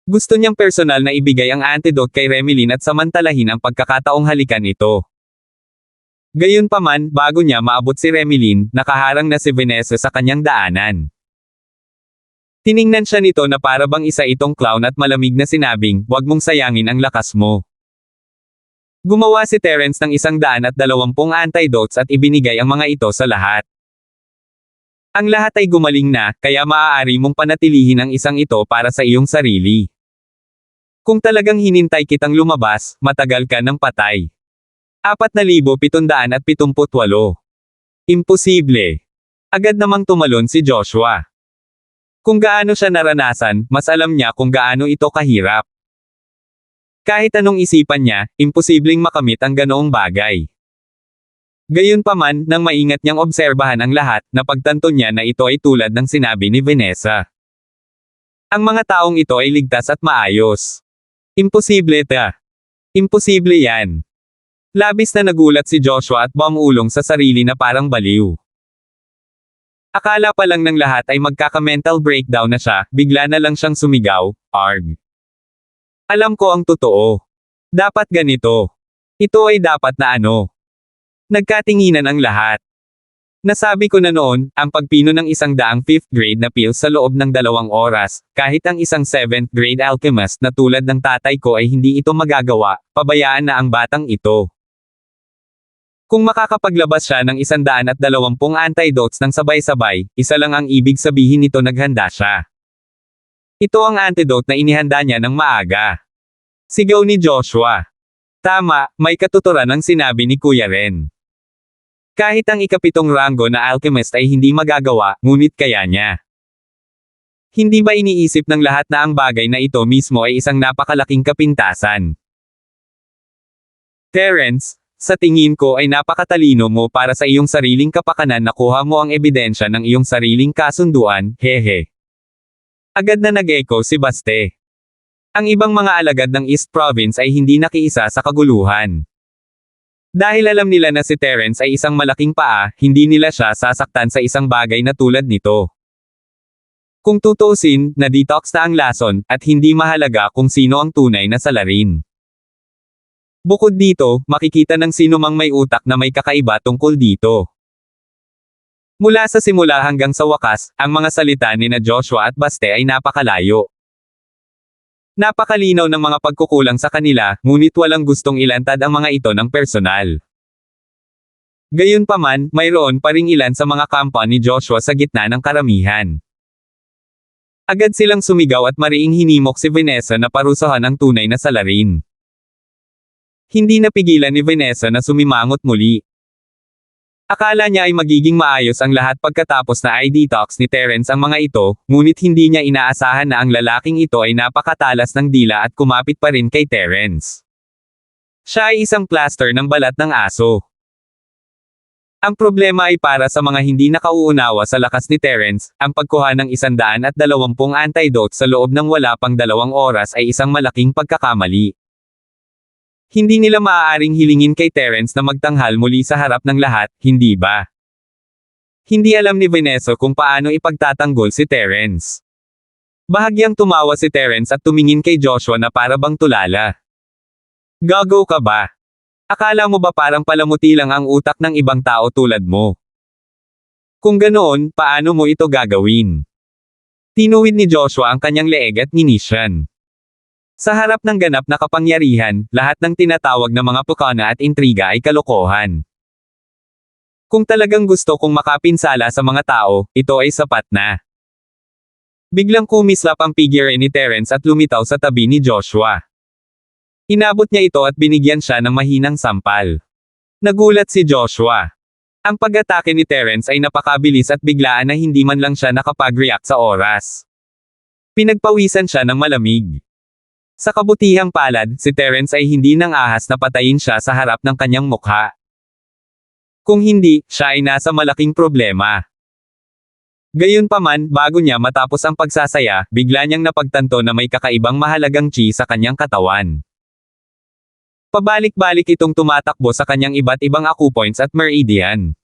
Gusto niyang personal na ibigay ang antidote kay Remilyn at samantalahin ang pagkakataong halikan ito. Gayunpaman, bago niya maabot si Remilyn, nakaharang na si Vanessa sa kanyang daanan. Tiningnan siya nito na para bang isa itong clown at malamig na sinabing, "Huwag mong sayangin ang lakas mo." Gumawa si Terence ng 120 antidotes at ibinigay ang mga ito sa lahat. Ang lahat ay gumaling na, kaya maaari mong panatilihin ang isang ito para sa iyong sarili. Kung talagang hinintay kitang lumabas, matagal ka ng patay. 4,778. Imposible. Agad namang tumalon si Joshua. Kung gaano siya naranasan, mas alam niya kung gaano ito kahirap. Kahit anong isipan niya, imposibleng makamit ang ganoong bagay. Gayunpaman, nang maingat niyang obserbahan ang lahat, napagtanto niya na ito ay tulad ng sinabi ni Vanessa. Ang mga taong ito ay ligtas at maayos. Imposible ta. Imposible yan. Labis na nagulat si Joshua at bumulong sa sarili na parang baliw. Akala pa lang ng lahat ay magkaka-mental breakdown na siya, bigla na lang siyang sumigaw, "Arg! Alam ko ang totoo. Dapat ganito. Ito ay dapat na ano." Nagkatinginan ang lahat. Nasabi ko na noon, ang pagpino ng 100 5th grade na pills sa loob ng 2 oras, kahit ang isang 7th grade alchemist na tulad ng tatay ko ay hindi ito magagawa, pabayaan na ang batang ito. Kung makakapaglabas siya ng 120 antidotes ng sabay-sabay, isa lang ang ibig sabihin nito naghanda siya. Ito ang antidote na inihanda niya ng maaga. Sigaw ni Joshua. Tama, may katuturan ang sinabi ni Kuya Ren. Kahit ang ika-7 ranggo na alchemist ay hindi magagawa, ngunit kaya niya. Hindi ba iniisip ng lahat na ang bagay na ito mismo ay isang napakalaking kapintasan? Terence, sa tingin ko ay napakatalino mo para sa iyong sariling kapakanan na kuha mo ang ebidensya ng iyong sariling kasunduan, hehe. Agad na nag-echo si Baste. Ang ibang mga alagad ng East Province ay hindi nakiisa sa kaguluhan. Dahil alam nila na si Terence ay isang malaking paa, hindi nila siya sasaktan sa isang bagay na tulad nito. Kung tutuusin, na-detox na ang lason, at hindi mahalaga kung sino ang tunay na salarin. Bukod dito, makikita ng sinumang may utak na may kakaiba tungkol dito. Mula sa simula hanggang sa wakas, ang mga salita ni na Joshua at Baste ay napakalayo. Napakalinaw ng mga pagkukulang sa kanila, ngunit walang gustong ilantad ang mga ito ng personal. Gayunpaman, mayroon pa ring ilan sa mga kampa ni Joshua sa gitna ng karamihan. Agad silang sumigaw at mariing hinimok si Vanessa na parusahan ang tunay na salarin. Hindi napigilan ni Vanessa na sumimangot muli. Akala niya ay magiging maayos ang lahat pagkatapos na i-detox ni Terence ang mga ito, ngunit hindi niya inaasahan na ang lalaking ito ay napakatalas ng dila at kumapit pa rin kay Terence. Siya ay isang plaster ng balat ng aso. Ang problema ay para sa mga hindi nakauunawa sa lakas ni Terence, ang pagkuha ng 120 antidote sa loob ng wala pang 2 oras ay isang malaking pagkakamali. Hindi nila maaaring hilingin kay Terence na magtanghal muli sa harap ng lahat, hindi ba? Hindi alam ni Vanessa kung paano ipagtatanggol si Terence. Bahagyang tumawa si Terence at tumingin kay Joshua na para bang tulala. Gago ka ba? Akala mo ba parang palamuti lang ang utak ng ibang tao tulad mo? Kung ganoon, paano mo ito gagawin? Tinuwid ni Joshua ang kanyang leeg at nginisyan. Sa harap ng ganap na kapangyarihan, lahat ng tinatawag na mga pukana at intriga ay kalokohan. Kung talagang gusto kong makapinsala sa mga tao, ito ay sapat na. Biglang kumislap ang figure ni Terence at lumitaw sa tabi ni Joshua. Inabot niya ito at binigyan siya ng mahinang sampal. Nagulat si Joshua. Ang pag-atake ni Terence ay napakabilis at biglaan na hindi man lang siya nakapag-react sa oras. Pinagpawisan siya ng malamig. Sa kabutihang palad, si Terence ay hindi nang ahas na patayin siya sa harap ng kanyang mukha. Kung hindi, siya ay nasa malaking problema. Gayunpaman, bago niya matapos ang pagsasaya, bigla niyang napagtanto na may kakaibang mahalagang chi sa kanyang katawan. Pabalik-balik itong tumatakbo sa kanyang iba't ibang acupoints at meridian.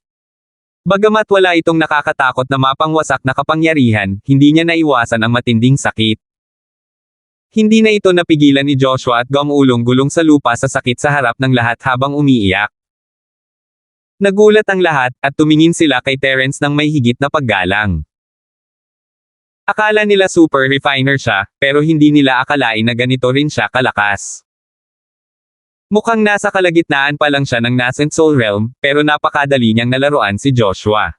Bagamat wala itong nakakatakot na mapangwasak na kapangyarihan, hindi niya naiwasan ang matinding sakit. Hindi na ito napigilan ni Joshua at gumulong-gulong sa lupa sa sakit sa harap ng lahat habang umiiyak. Nagulat ang lahat, at tumingin sila kay Terence ng may higit na paggalang. Akala nila super refiner siya, pero hindi nila akalain na ganito rin siya kalakas. Mukhang nasa kalagitnaan pa lang siya ng Nascent Soul Realm, pero napakadali niyang nalaruan si Joshua.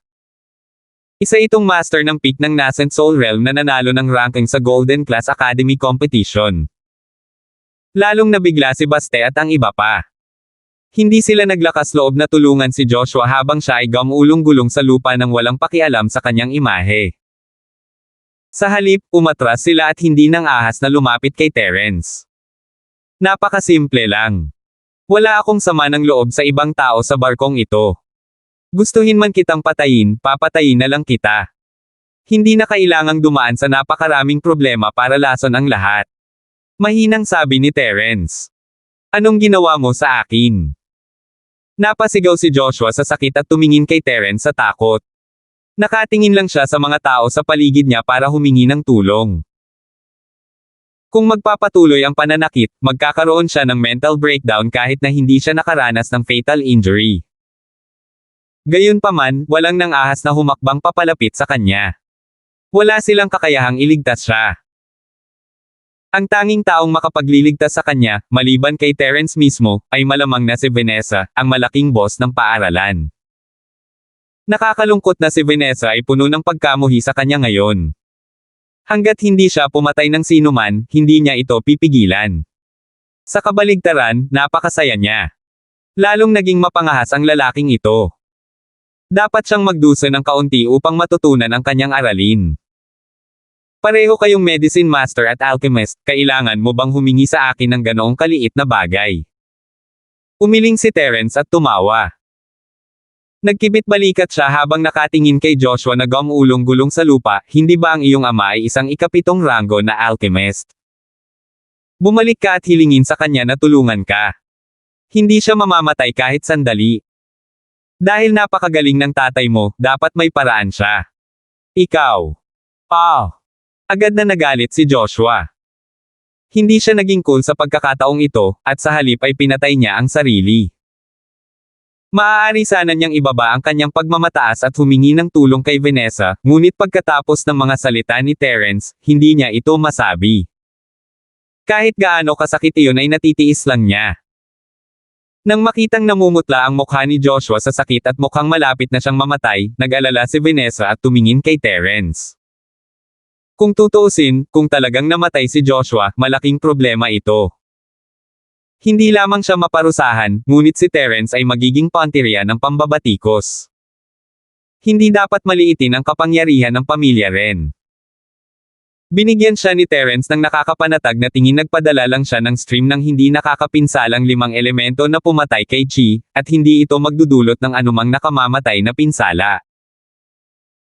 Isa itong master ng peak ng Nascent Soul Realm na nanalo ng ranking sa Golden Class Academy Competition. Lalong nabigla si Baste at ang iba pa. Hindi sila naglakas loob na tulungan si Joshua habang siya ay gumulong-gulong sa lupa nang walang pakialam sa kanyang imahe. Sa halip, umatras sila at hindi nang ahas na lumapit kay Terence. Napakasimple lang. Wala akong sama ng loob sa ibang tao sa barkong ito. Gustuhin man kitang patayin, papatayin na lang kita. Hindi na kailangang dumaan sa napakaraming problema para lason ang lahat. Mahinang sabi ni Terence. Anong ginawa mo sa akin? Napasigaw si Joshua sa sakit at tumingin kay Terence sa takot. Nakatingin lang siya sa mga tao sa paligid niya para humingi ng tulong. Kung magpapatuloy ang pananakit, magkakaroon siya ng mental breakdown kahit na hindi siya nakaranas ng fatal injury. Gayunpaman, walang nang ahas na humakbang papalapit sa kanya. Wala silang kakayahang iligtas siya. Ang tanging taong makapagliligtas sa kanya, maliban kay Terence mismo, ay malamang na si Vanessa, ang malaking boss ng paaralan. Nakakalungkot na si Vanessa ay puno ng pagkamuhi sa kanya ngayon. Hanggat hindi siya pumatay ng sinuman, hindi niya ito pipigilan. Sa kabaligtaran, napakasaya niya. Lalong naging mapangahas ang lalaking ito. Dapat siyang magdusa ng kaunti upang matutunan ang kanyang aralin. Pareho kayong medicine master at alchemist, kailangan mo bang humingi sa akin ng ganoong kaliit na bagay? Umiling si Terence at tumawa. Nagkibit-balikat siya habang nakatingin kay Joshua na gumulong-gulong sa lupa, hindi ba ang iyong ama ay isang ikapitong ranggo na alchemist? Bumalik ka at hilingin sa kanya na tulungan ka. Hindi siya mamamatay kahit sandali. Dahil napakagaling ng tatay mo, dapat may paraan siya. Ikaw. Agad na nagalit si Joshua. Hindi siya naging cool sa pagkakataong ito, at sa halip ay pinatay niya ang sarili. Maaari sana niyang ibaba ang kanyang pagmamataas at humingi ng tulong kay Vanessa, ngunit pagkatapos ng mga salita ni Terence, hindi niya ito masabi. Kahit gaano kasakit iyon ay natitiis lang niya. Nang makitang namumutla ang mukha ni Joshua sa sakit at mukhang malapit na siyang mamatay, nag-alala si Vanessa at tumingin kay Terence. Kung tutuusin, kung talagang namatay si Joshua, malaking problema ito. Hindi lamang siya maparusahan, ngunit si Terence ay magiging pantirya ng pambabatikos. Hindi dapat maliitin ang kapangyarihan ng pamilya Ren. Binigyan siya ni Terence ng nakakapanatag na tingin, nagpadala lang siya ng stream ng hindi nakakapinsalang 5 elemento na pumatay kay Chi, at hindi ito magdudulot ng anumang nakamamatay na pinsala.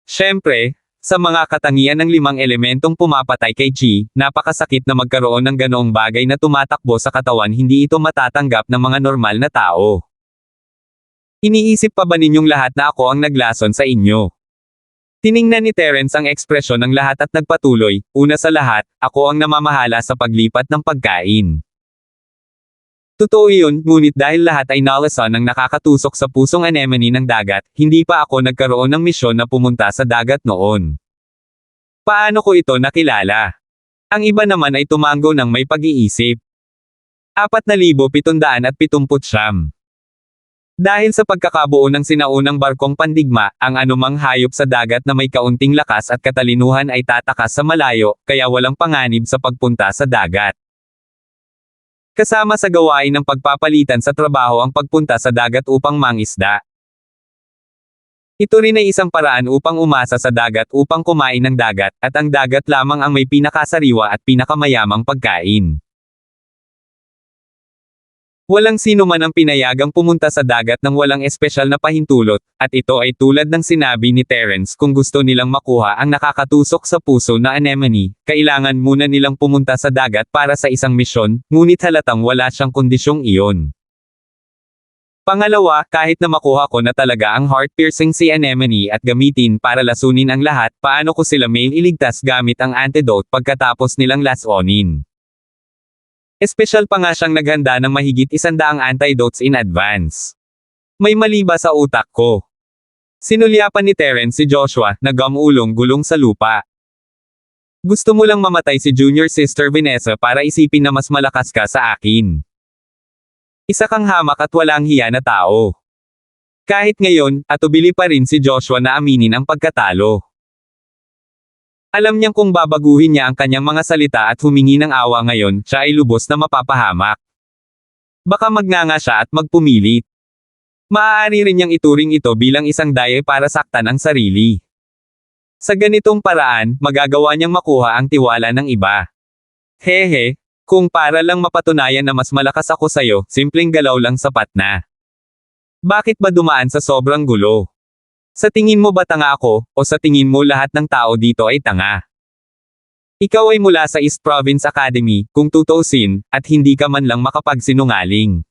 Siyempre, sa mga katangian ng 5 elementong pumapatay kay Chi, napakasakit na magkaroon ng ganoong bagay na tumatakbo sa katawan, hindi ito matatanggap ng mga normal na tao. Iniisip pa ba ninyong lahat na ako ang naglason sa inyo? Tiningnan ni Terence ang ekspresyon ng lahat at nagpatuloy, una sa lahat, ako ang namamahala sa paglipat ng pagkain. Totoo iyon, ngunit dahil lahat ay nalasan ng nakakatusok sa pusong anemone ng dagat, hindi pa ako nagkaroon ng misyon na pumunta sa dagat noon. Paano ko ito nakilala? Ang iba naman ay tumango ng may pag-iisip. 4,779. Dahil sa pagkakabuo ng sinaunang barkong pandigma, ang anumang hayop sa dagat na may kaunting lakas at katalinuhan ay tatakas sa malayo, kaya walang panganib sa pagpunta sa dagat. Kasama sa gawain ng pagpapalitan sa trabaho ang pagpunta sa dagat upang mangisda. Ito rin ay isang paraan upang umasa sa dagat upang kumain ng dagat, at ang dagat lamang ang may pinakasariwa at pinakamayamang pagkain. Walang sino man ang pinayagang pumunta sa dagat nang walang espesyal na pahintulot, at ito ay tulad ng sinabi ni Terence, kung gusto nilang makuha ang nakakatusok sa puso na anemone, kailangan muna nilang pumunta sa dagat para sa isang misyon, ngunit halatang wala siyang kondisyong iyon. Pangalawa, kahit na makuha ko na talaga ang heart-piercing si anemone at gamitin para lasunin ang lahat, paano ko sila may iligtas gamit ang antidote pagkatapos nilang lasonin? Espesyal pa nga siyang naghanda ng mahigit 100 antidotes in advance. May mali ba sa utak ko? Sinulyapan ni Terence si Joshua, na gumulong-gulong sa lupa. Gusto mo lang mamatay si Junior Sister Vanessa para isipin na mas malakas ka sa akin. Isa kang hamak at walang hiya na tao. Kahit ngayon, atubili pa rin si Joshua na aminin ang pagkatalo. Alam niyang kung babaguhin niya ang kanyang mga salita at humingi ng awa ngayon, siya ay lubos na mapapahamak. Baka magnganga siya at magpumilit. Maaari rin niyang ituring ito bilang isang daya para saktan ang sarili. Sa ganitong paraan, magagawa niyang makuha ang tiwala ng iba. Hehe, kung para lang mapatunayan na mas malakas ako sayo, simpleng galaw lang sapat na. Bakit ba dumaan sa sobrang gulo? Sa tingin mo ba tanga ako, o sa tingin mo lahat ng tao dito ay tanga? Ikaw ay mula sa East Province Academy, kung tutuusin, at hindi ka man lang makapagsinungaling.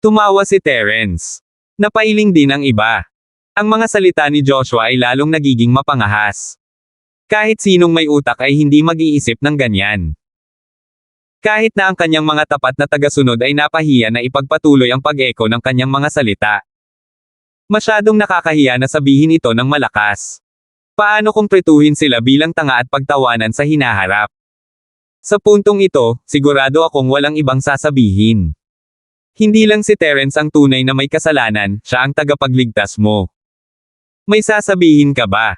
Tumawa si Terence. Napailing din ang iba. Ang mga salita ni Joshua ay lalong nagiging mapangahas. Kahit sinong may utak ay hindi mag-iisip ng ganyan. Kahit na ang kanyang mga tapat na tagasunod ay napahiya na ipagpatuloy ang pag-eko ng kanyang mga salita. Masyadong nakakahiya na sabihin ito ng malakas. Paano kung pretuhin sila bilang tanga at pagtawanan sa hinaharap? Sa puntong ito, sigurado akong walang ibang sasabihin. Hindi lang si Terence ang tunay na may kasalanan, siya ang tagapagligtas mo. May sasabihin ka ba?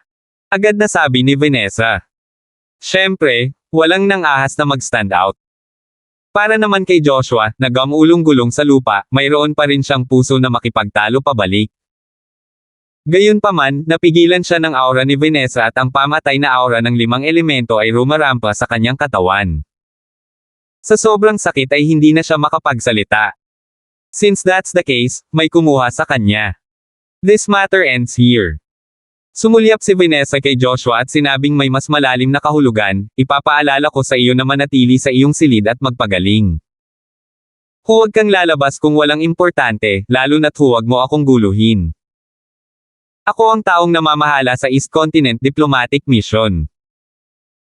Agad na sabi ni Vanessa. Siyempre, walang nang ahas na mag-stand out. Para naman kay Joshua, na gumulong-gulong sa lupa, mayroon pa rin siyang puso na makipagtalo pabalik. Gayunpaman, napigilan siya ng aura ni Vanessa at ang pamatay na aura ng 5 elemento ay rumarampa sa kanyang katawan. Sa sobrang sakit ay hindi na siya makapagsalita. Since that's the case, may kumuha sa kanya. This matter ends here. Sumulyap si Vanessa kay Joshua at sinabing may mas malalim na kahulugan, ipapaalala ko sa iyo na manatili sa iyong silid at magpagaling. Huwag kang lalabas kung walang importante, lalo na't huwag mo akong guluhin. Ako ang taong namamahala sa East Continent Diplomatic Mission.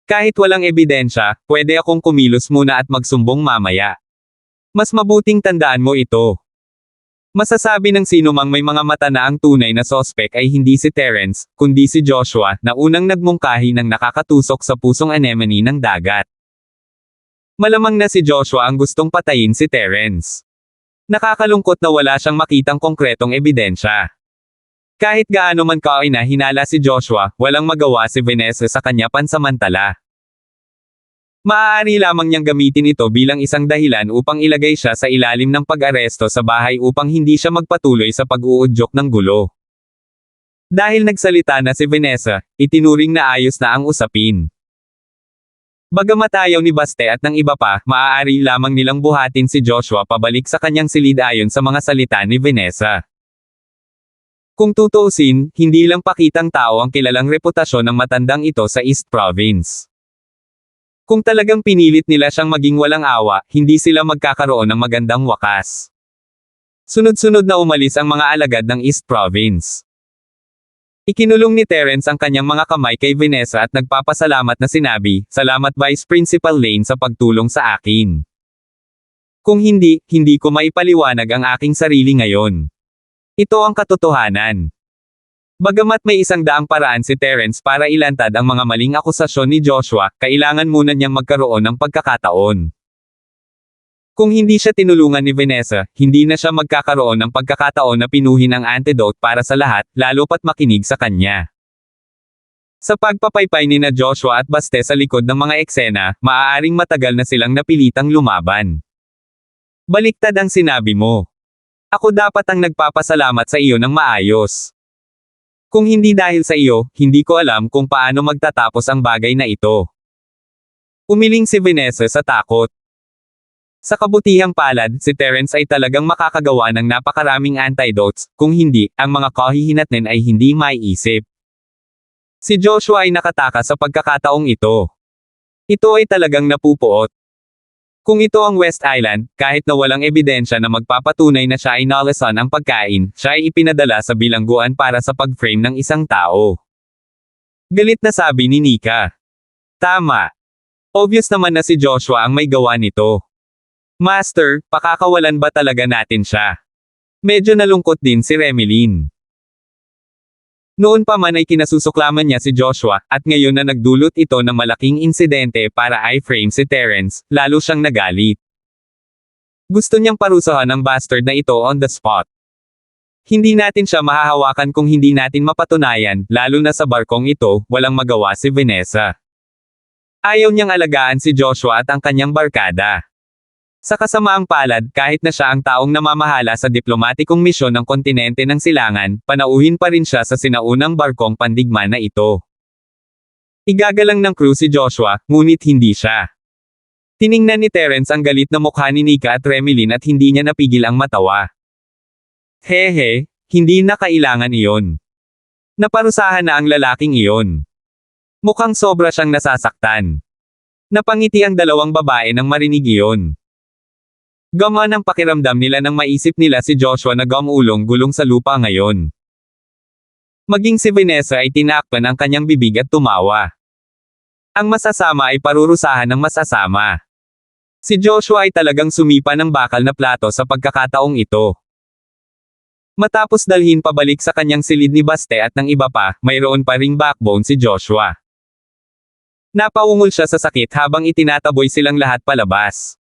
Kahit walang ebidensya, pwede akong kumilos muna at magsumbong mamaya. Mas mabuting tandaan mo ito. Masasabi ng sinumang may mga mata na ang tunay na sospek ay hindi si Terence, kundi si Joshua, na unang nagmungkahi ng nakakatusok sa pusong anemone ng dagat. Malamang na si Joshua ang gustong patayin si Terence. Nakakalungkot na wala siyang makitang konkretong ebidensya. Kahit gaano man hinala si Joshua, walang magawa si Vanessa sa kanya pansamantala. Maaari lamang niyang gamitin ito bilang isang dahilan upang ilagay siya sa ilalim ng pag-aresto sa bahay upang hindi siya magpatuloy sa pag-uudyok ng gulo. Dahil nagsalita na si Vanessa, itinuring na ayos na ang usapin. Bagamat ayaw ni Baste at ng iba pa, maaari lamang nilang buhatin si Joshua pabalik sa kanyang silid ayon sa mga salita ni Vanessa. Kung tutuusin, hindi lang pakitang tao ang kilalang reputasyon ng matandang ito sa East Province. Kung talagang pinilit nila siyang maging walang awa, hindi sila magkakaroon ng magandang wakas. Sunod-sunod na umalis ang mga alagad ng East Province. Ikinulong ni Terence ang kanyang mga kamay kay Vanessa at nagpapasalamat na sinabi, "Salamat Vice Principal Lane sa pagtulong sa akin. Kung hindi, hindi ko maipaliwanag ang aking sarili ngayon. Ito ang katotohanan." Bagamat may isang daang paraan si Terence para ilantad ang mga maling akusasyon ni Joshua, kailangan muna niyang magkaroon ng pagkakataon. Kung hindi siya tinulungan ni Vanessa, hindi na siya magkakaroon ng pagkakataon na pinuhin ang antidote para sa lahat, lalo pat makinig sa kanya. Sa pagpapaypay ni na Joshua at Baste sa likod ng mga eksena, maaaring matagal na silang napilitang lumaban. Baliktad ang sinabi mo. Ako dapat ang nagpapasalamat sa iyo ng maayos. Kung hindi dahil sa iyo, hindi ko alam kung paano magtatapos ang bagay na ito. Umiling si Vanessa sa takot. Sa kabutihang palad, si Terence ay talagang makakagawa ng napakaraming antidotes, kung hindi, ang mga kahihinatnin ay hindi maiisip. Si Joshua ay nakataka sa pagkakataong ito. Ito ay talagang napupuot. Kung ito ang West Island, kahit na walang ebidensya na magpapatunay na siya ay nalasan ang pagkain, siya ay ipinadala sa bilangguan para sa pag-frame ng isang tao. Galit na sabi ni Nika. Tama. Obvious naman na si Joshua ang may gawa nito. Master, pakakawalan ba talaga natin siya? Medyo nalungkot din si Remelin. Noon pa man ay kinasusuklaman niya si Joshua, at ngayon na nagdulot ito ng malaking insidente para i-frame si Terence, lalo siyang nagalit. Gusto niyang parusahan ang bastard na ito on the spot. Hindi natin siya mahahawakan kung hindi natin mapatunayan, lalo na sa barkong ito, walang magawa si Vanessa. Ayaw niyang alagaan si Joshua at ang kanyang barkada. Sa kasamaang palad, kahit na siya ang taong namamahala sa diplomatikong misyon ng kontinente ng Silangan, panauhin pa rin siya sa sinaunang barkong pandigma na ito. Igagalang ng crew si Joshua, ngunit hindi siya. Tiningnan ni Terence ang galit na mukha ni Nika at Remelin at hindi niya napigil ang matawa. Hehe, hindi na kailangan iyon. Naparusahan na ang lalaking iyon. Mukhang sobra siyang nasasaktan. Napangiti ang dalawang babae nang marinig iyon. Gamaan ang pakiramdam nila nang maisip nila si Joshua na gumulong-gulong sa lupa ngayon. Maging si Vanessa ay tinakpan ang kanyang bibig at tumawa. Ang masasama ay parurusahan ng masasama. Si Joshua ay talagang sumipa ng bakal na plato sa pagkakataong ito. Matapos dalhin pabalik sa kanyang silid ni Baste at ng iba pa, mayroon pa ring backbone si Joshua. Napaungol siya sa sakit habang itinataboy silang lahat palabas.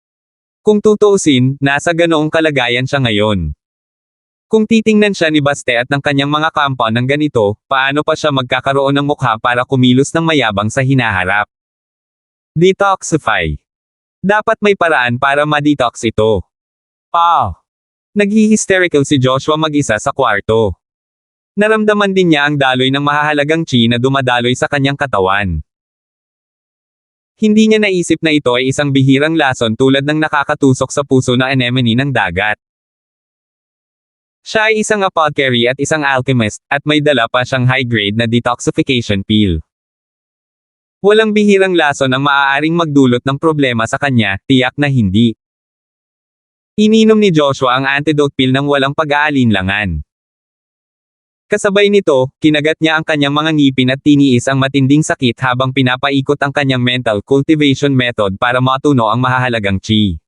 Kung tutuusin, nasa ganoong kalagayan siya ngayon. Kung titingnan siya ni Baste at ng kanyang mga kampa ng ganito, paano pa siya magkakaroon ng mukha para kumilos ng mayabang sa hinaharap? Detoxify. Dapat may paraan para ma-detox ito. Naghi-hysterical si Joshua mag-isa sa kwarto. Naramdaman din niya ang daloy ng mahahalagang chi na dumadaloy sa kanyang katawan. Hindi niya naisip na ito ay isang bihirang lason tulad ng nakakatusok sa puso na anemone ng dagat. Siya ay isang apothecary at isang alchemist, at may dala pa siyang high-grade na detoxification pill. Walang bihirang lason ang maaaring magdulot ng problema sa kanya, tiyak na hindi. Ininom ni Joshua ang antidote pill ng walang pag-aalinlangan. Kasabay nito, kinagat niya ang kanyang mga ngipin at tiniis ang matinding sakit habang pinapaikot ang kanyang mental cultivation method para matuno ang mahahalagang chi.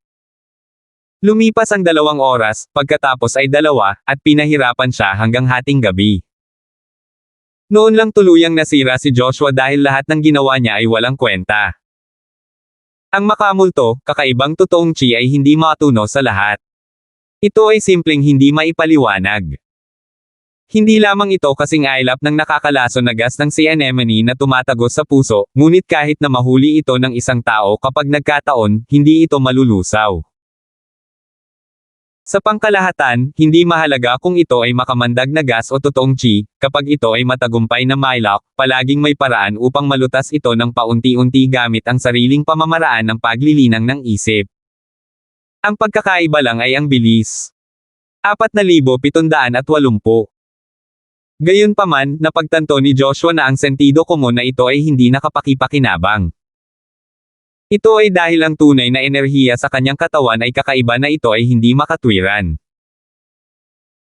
Lumipas ang 2 oras, pagkatapos ay 2, at pinahirapan siya hanggang hating gabi. Noon lang tuluyang nasira si Joshua dahil lahat ng ginawa niya ay walang kwenta. Ang makamulto, kakaibang totoong chi ay hindi matuno sa lahat. Ito ay simpleng hindi maipaliwanag. Hindi lamang ito kasing ailap ng nakakalason na gas ng sea anemone na tumatagos sa puso, ngunit kahit na mahuli ito ng isang tao kapag nagkataon, hindi ito malulusaw. Sa pangkalahatan, hindi mahalaga kung ito ay makamandag na gas o totoong chi, kapag ito ay matagumpay na mailak, palaging may paraan upang malutas ito ng paunti-unti gamit ang sariling pamamaraan ng paglilinang ng isip. Ang pagkakaiba lang ay ang bilis. 4,780. Gayunpaman, napagtanto ni Joshua na ang sentido komon na ito ay hindi nakapakipakinabang. Ito ay dahil ang tunay na enerhiya sa kanyang katawan ay kakaiba na ito ay hindi makatwiran.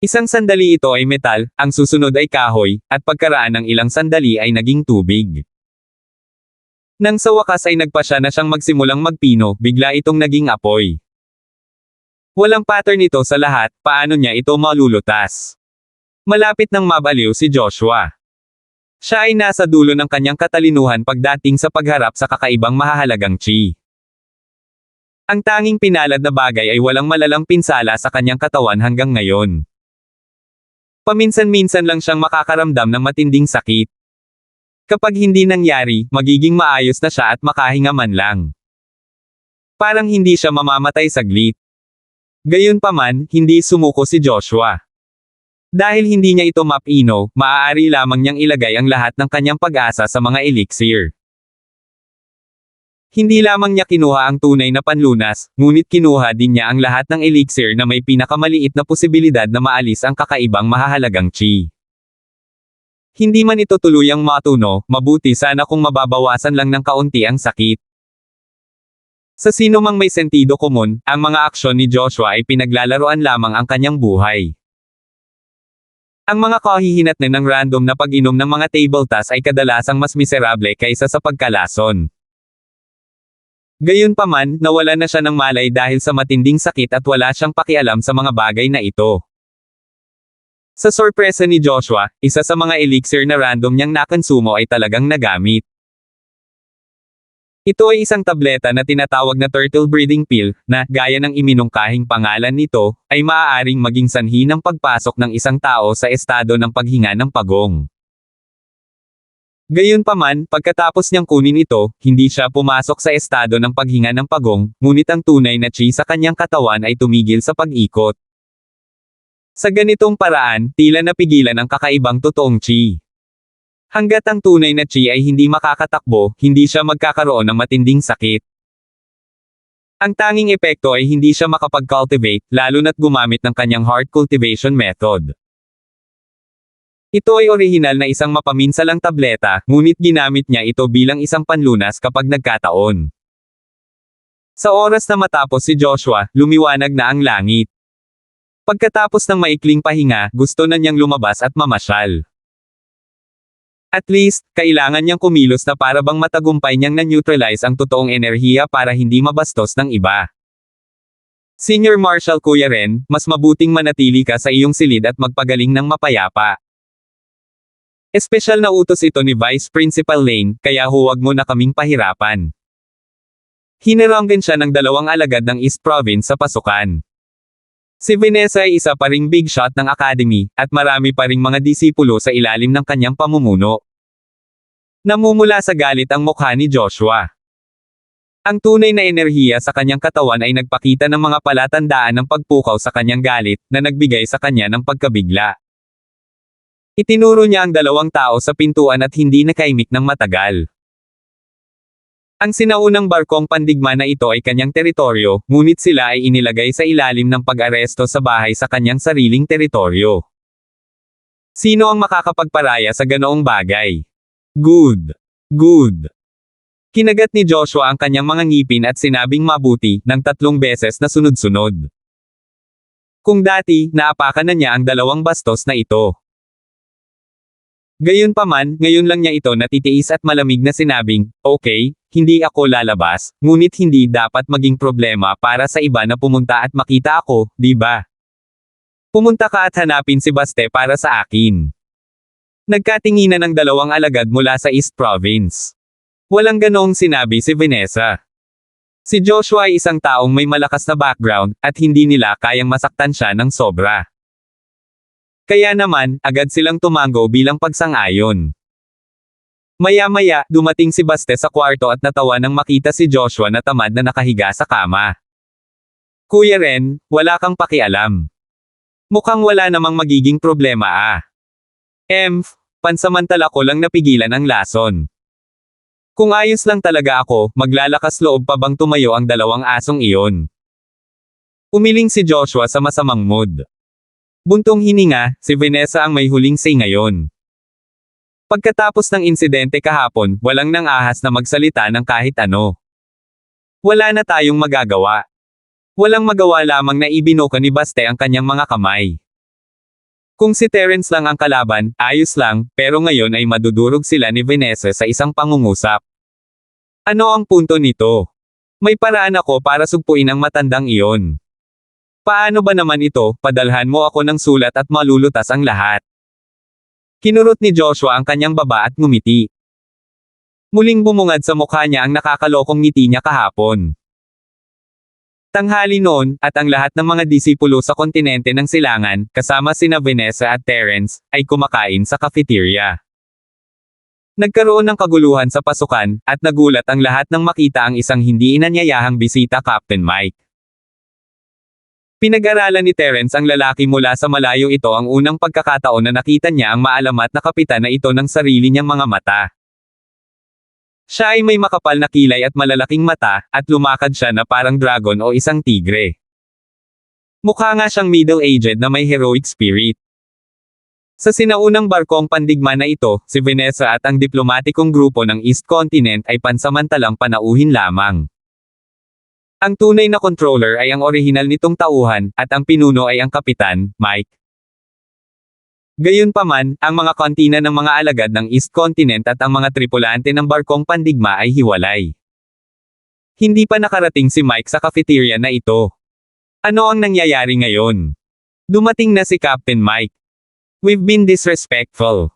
Isang sandali ito ay metal, ang susunod ay kahoy, at pagkaraan ng ilang sandali ay naging tubig. Nang sa wakas ay nagpasya na siyang magsimulang magpino, bigla itong naging apoy. Walang pattern ito sa lahat, paano niya ito malulutas? Malapit nang mabaliw si Joshua. Siya ay nasa dulo ng kanyang katalinuhan pagdating sa pagharap sa kakaibang mahahalagang chi. Ang tanging pinalad na bagay ay walang malalang pinsala sa kanyang katawan hanggang ngayon. Paminsan-minsan lang siyang makakaramdam ng matinding sakit. Kapag hindi nangyari, magiging maayos na siya at makahinga man lang. Parang hindi siya mamamatay saglit. Gayunpaman, hindi sumuko si Joshua. Dahil hindi niya ito mapino, maaari lamang niyang ilagay ang lahat ng kanyang pag-asa sa mga elixir. Hindi lamang niya kinuha ang tunay na panlunas, ngunit kinuha din niya ang lahat ng elixir na may pinakamaliit na posibilidad na maalis ang kakaibang mahahalagang chi. Hindi man ito tuluyang matuno, mabuti sana kung mababawasan lang ng kaunti ang sakit. Sa sino mang may sentido komon, ang mga aksyon ni Joshua ay pinaglalaroan lamang ang kanyang buhay. Ang mga kahihinatnan ng random na pag-inom ng mga table tas ay kadalasang mas miserable kaysa sa pagkalason. Gayunpaman, nawalan na siya ng malay dahil sa matinding sakit at wala siyang pakialam sa mga bagay na ito. Sa sorpresa ni Joshua, isa sa mga elixir na random niyang nakonsumo ay talagang nagamit. Ito ay isang tableta na tinatawag na turtle breathing pill, na, gaya ng iminungkahing pangalan nito, ay maaaring maging sanhi ng pagpasok ng isang tao sa estado ng paghinga ng pagong. Gayunpaman, pagkatapos niyang kunin ito, hindi siya pumasok sa estado ng paghinga ng pagong, ngunit ang tunay na chi sa kanyang katawan ay tumigil sa pag-ikot. Sa ganitong paraan, tila napigilan ang kakaibang totoong chi. Hanggat ang tunay na chi ay hindi makakatakbo, hindi siya magkakaroon ng matinding sakit. Ang tanging epekto ay hindi siya makapag-cultivate, lalo na't gumamit ng kanyang heart cultivation method. Ito ay orihinal na isang mapaminsalang tableta, ngunit ginamit niya ito bilang isang panlunas kapag nagkataon. Sa oras na matapos si Joshua, lumiwanag na ang langit. Pagkatapos ng maikling pahinga, gusto na niyang lumabas at mamasyal. At least, kailangan niyang kumilos na para bang matagumpay niyang na-neutralize ang totoong enerhiya para hindi mabastos ng iba. Senior Marshal Kuya Ren, mas mabuting manatili ka sa iyong silid at magpagaling ng mapayapa. Espesyal na utos ito ni Vice Principal Lane, kaya huwag mo na kaming pahirapan. Hiniranggan siya ng 2 alagad ng East Province sa pasukan. Si Vanessa ay isa pa ring big shot ng academy, at marami pa ring mga disipulo sa ilalim ng kanyang pamumuno. Namumula sa galit ang mukha ni Joshua. Ang tunay na enerhiya sa kanyang katawan ay nagpakita ng mga palatandaan ng pagpukaw sa kanyang galit, na nagbigay sa kanya ng pagkabigla. Itinuro niya ang 2 tao sa pintuan at hindi nakaimik ng matagal. Ang sinaunang barkong pandigma na ito ay kanyang teritoryo, ngunit sila ay inilagay sa ilalim ng pag-aresto sa bahay sa kanyang sariling teritoryo. Sino ang makakapagparaya sa ganoong bagay? Good. Good. Kinagat ni Joshua ang kanyang mga ngipin at sinabing mabuti, ng 3 beses na sunod-sunod. Kung dati, naapakan na niya ang 2 bastos na ito. Gayunpaman, ngayon lang niya ito natitiis at malamig na sinabing, okay, hindi ako lalabas, ngunit hindi dapat maging problema para sa iba na pumunta at makita ako, di ba? Pumunta ka at hanapin si Baste para sa akin. Nagkatinginan ng 2 alagad mula sa East Province. Walang ganoong sinabi si Vanessa. Si Joshua ay isang taong may malakas na background, at hindi nila kayang masaktan siya ng sobra. Kaya naman, agad silang tumango bilang pagsang-ayon. Maya-maya, dumating si Baste sa kwarto at natawa nang makita si Joshua na tamad na nakahiga sa kama. Kuya Ren, wala kang pakialam. Mukhang wala namang magiging problema ah. Pansamantala ko lang napigilan ang lason. Kung ayos lang talaga ako, maglalakas loob pa bang tumayo ang 2 asong iyon? Umiling si Joshua sa masamang mood. Buntong hininga, si Vanessa ang may huling say ngayon. Pagkatapos ng insidente kahapon, walang nang ahas na magsalita ng kahit ano. Wala na tayong magagawa. Walang magawa lamang na ibinuka ni Baste ang kanyang mga kamay. Kung si Terence lang ang kalaban, ayos lang, pero ngayon ay madudurog sila ni Vanessa sa isang pangungusap. Ano ang punto nito? May paraan ako para sugpuin ang matandang iyon. Paano ba naman ito, padalhan mo ako ng sulat at malulutas ang lahat? Kinurot ni Joshua ang kanyang baba at ngumiti. Muling bumungad sa mukha niya ang nakakalokong ngiti niya kahapon. Tanghali noon, at ang lahat ng mga disipulo sa kontinente ng silangan, kasama sina Vanessa at Terence, ay kumakain sa cafeteria. Nagkaroon ng kaguluhan sa pasukan, at nagulat ang lahat nang makita ang isang hindi inanyayahang bisita, Captain Mike. Pinag-aralan ni Terence ang lalaki mula sa malayo. Ito ang unang pagkakataon na nakita niya ang maalamat na kapitan na ito ng sarili niyang mga mata. Siya ay may makapal na kilay at malalaking mata, at lumakad siya na parang dragon o isang tigre. Mukha nga siyang middle-aged na may heroic spirit. Sa sinaunang barkong pandigma na ito, si Vanessa at ang diplomatikong grupo ng East Continent ay pansamantalang panauhin lamang. Ang tunay na controller ay ang orihinal nitong tauhan, at ang pinuno ay ang kapitan, Mike. Gayunpaman, ang mga kantina ng mga alagad ng East Continent at ang mga tripulante ng barkong pandigma ay hiwalay. Hindi pa nakarating si Mike sa cafeteria na ito. Ano ang nangyayari ngayon? Dumating na si Captain Mike. We've been disrespectful.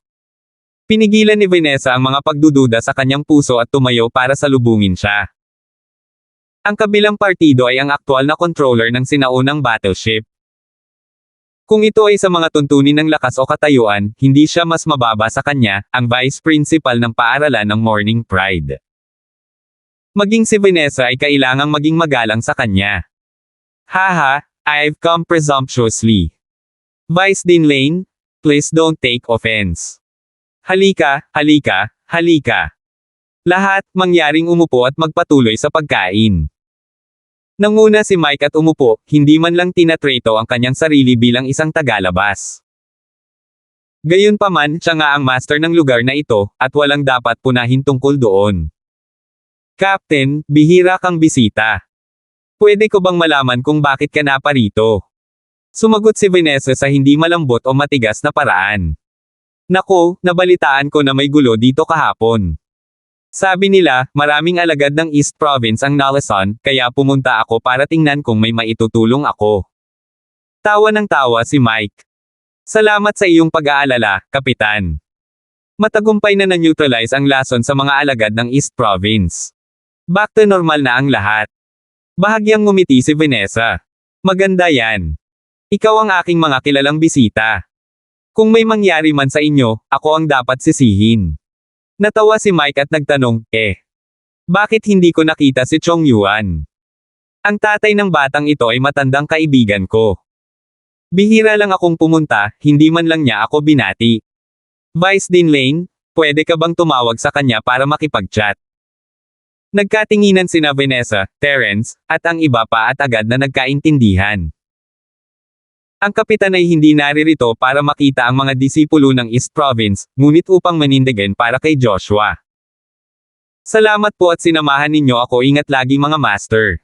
Pinigilan ni Vanessa ang mga pagdududa sa kanyang puso at tumayo para salubungin siya. Ang kabilang partido ay ang aktwal na controller ng sinaunang battleship. Kung ito ay sa mga tuntunin ng lakas o katayuan, hindi siya mas mababa sa kanya, ang vice principal ng paaralan ng Morning Pride. Maging si Vanessa ay kailangang maging magalang sa kanya. Haha, I've come presumptuously. Vice Dean Lane, please don't take offense. Halika, halika, halika. Lahat, mangyaring umupo at magpatuloy sa pagkain. Nanguna si Mike at umupo, hindi man lang tinatrato ang kanyang sarili bilang isang tagalabas. Gayunpaman, siya nga ang master ng lugar na ito, at walang dapat punahin tungkol doon. Captain, bihira kang bisita. Pwede ko bang malaman kung bakit ka naparito? Sumagot si Vanessa sa hindi malambot o matigas na paraan. Nako, nabalitaan ko na may gulo dito kahapon. Sabi nila, maraming alagad ng East Province ang nalason, kaya pumunta ako para tingnan kung may maitutulong ako. Tawa ng tawa si Mike. Salamat sa iyong pag-aalala, Kapitan. Matagumpay na na-neutralize ang lason sa mga alagad ng East Province. Back to normal na ang lahat. Bahagyang ngumiti si Vanessa. Maganda yan. Ikaw ang aking mga kilalang bisita. Kung may mangyari man sa inyo, ako ang dapat sisihin. Natawa si Mike at nagtanong, bakit hindi ko nakita si Chong Yuan? Ang tatay ng batang ito ay matandang kaibigan ko. Bihira lang akong pumunta, hindi man lang niya ako binati. Vice Dean Lane, pwede ka bang tumawag sa kanya para makipag-chat? Nagkatinginan sina Vanessa, Terence, at ang iba pa at agad na nagkaintindihan. Ang kapitan ay hindi naririto para makita ang mga disipulo ng East Province, ngunit upang manindigan para kay Joshua. Salamat po at sinamahan ninyo ako, ingat lagi mga master.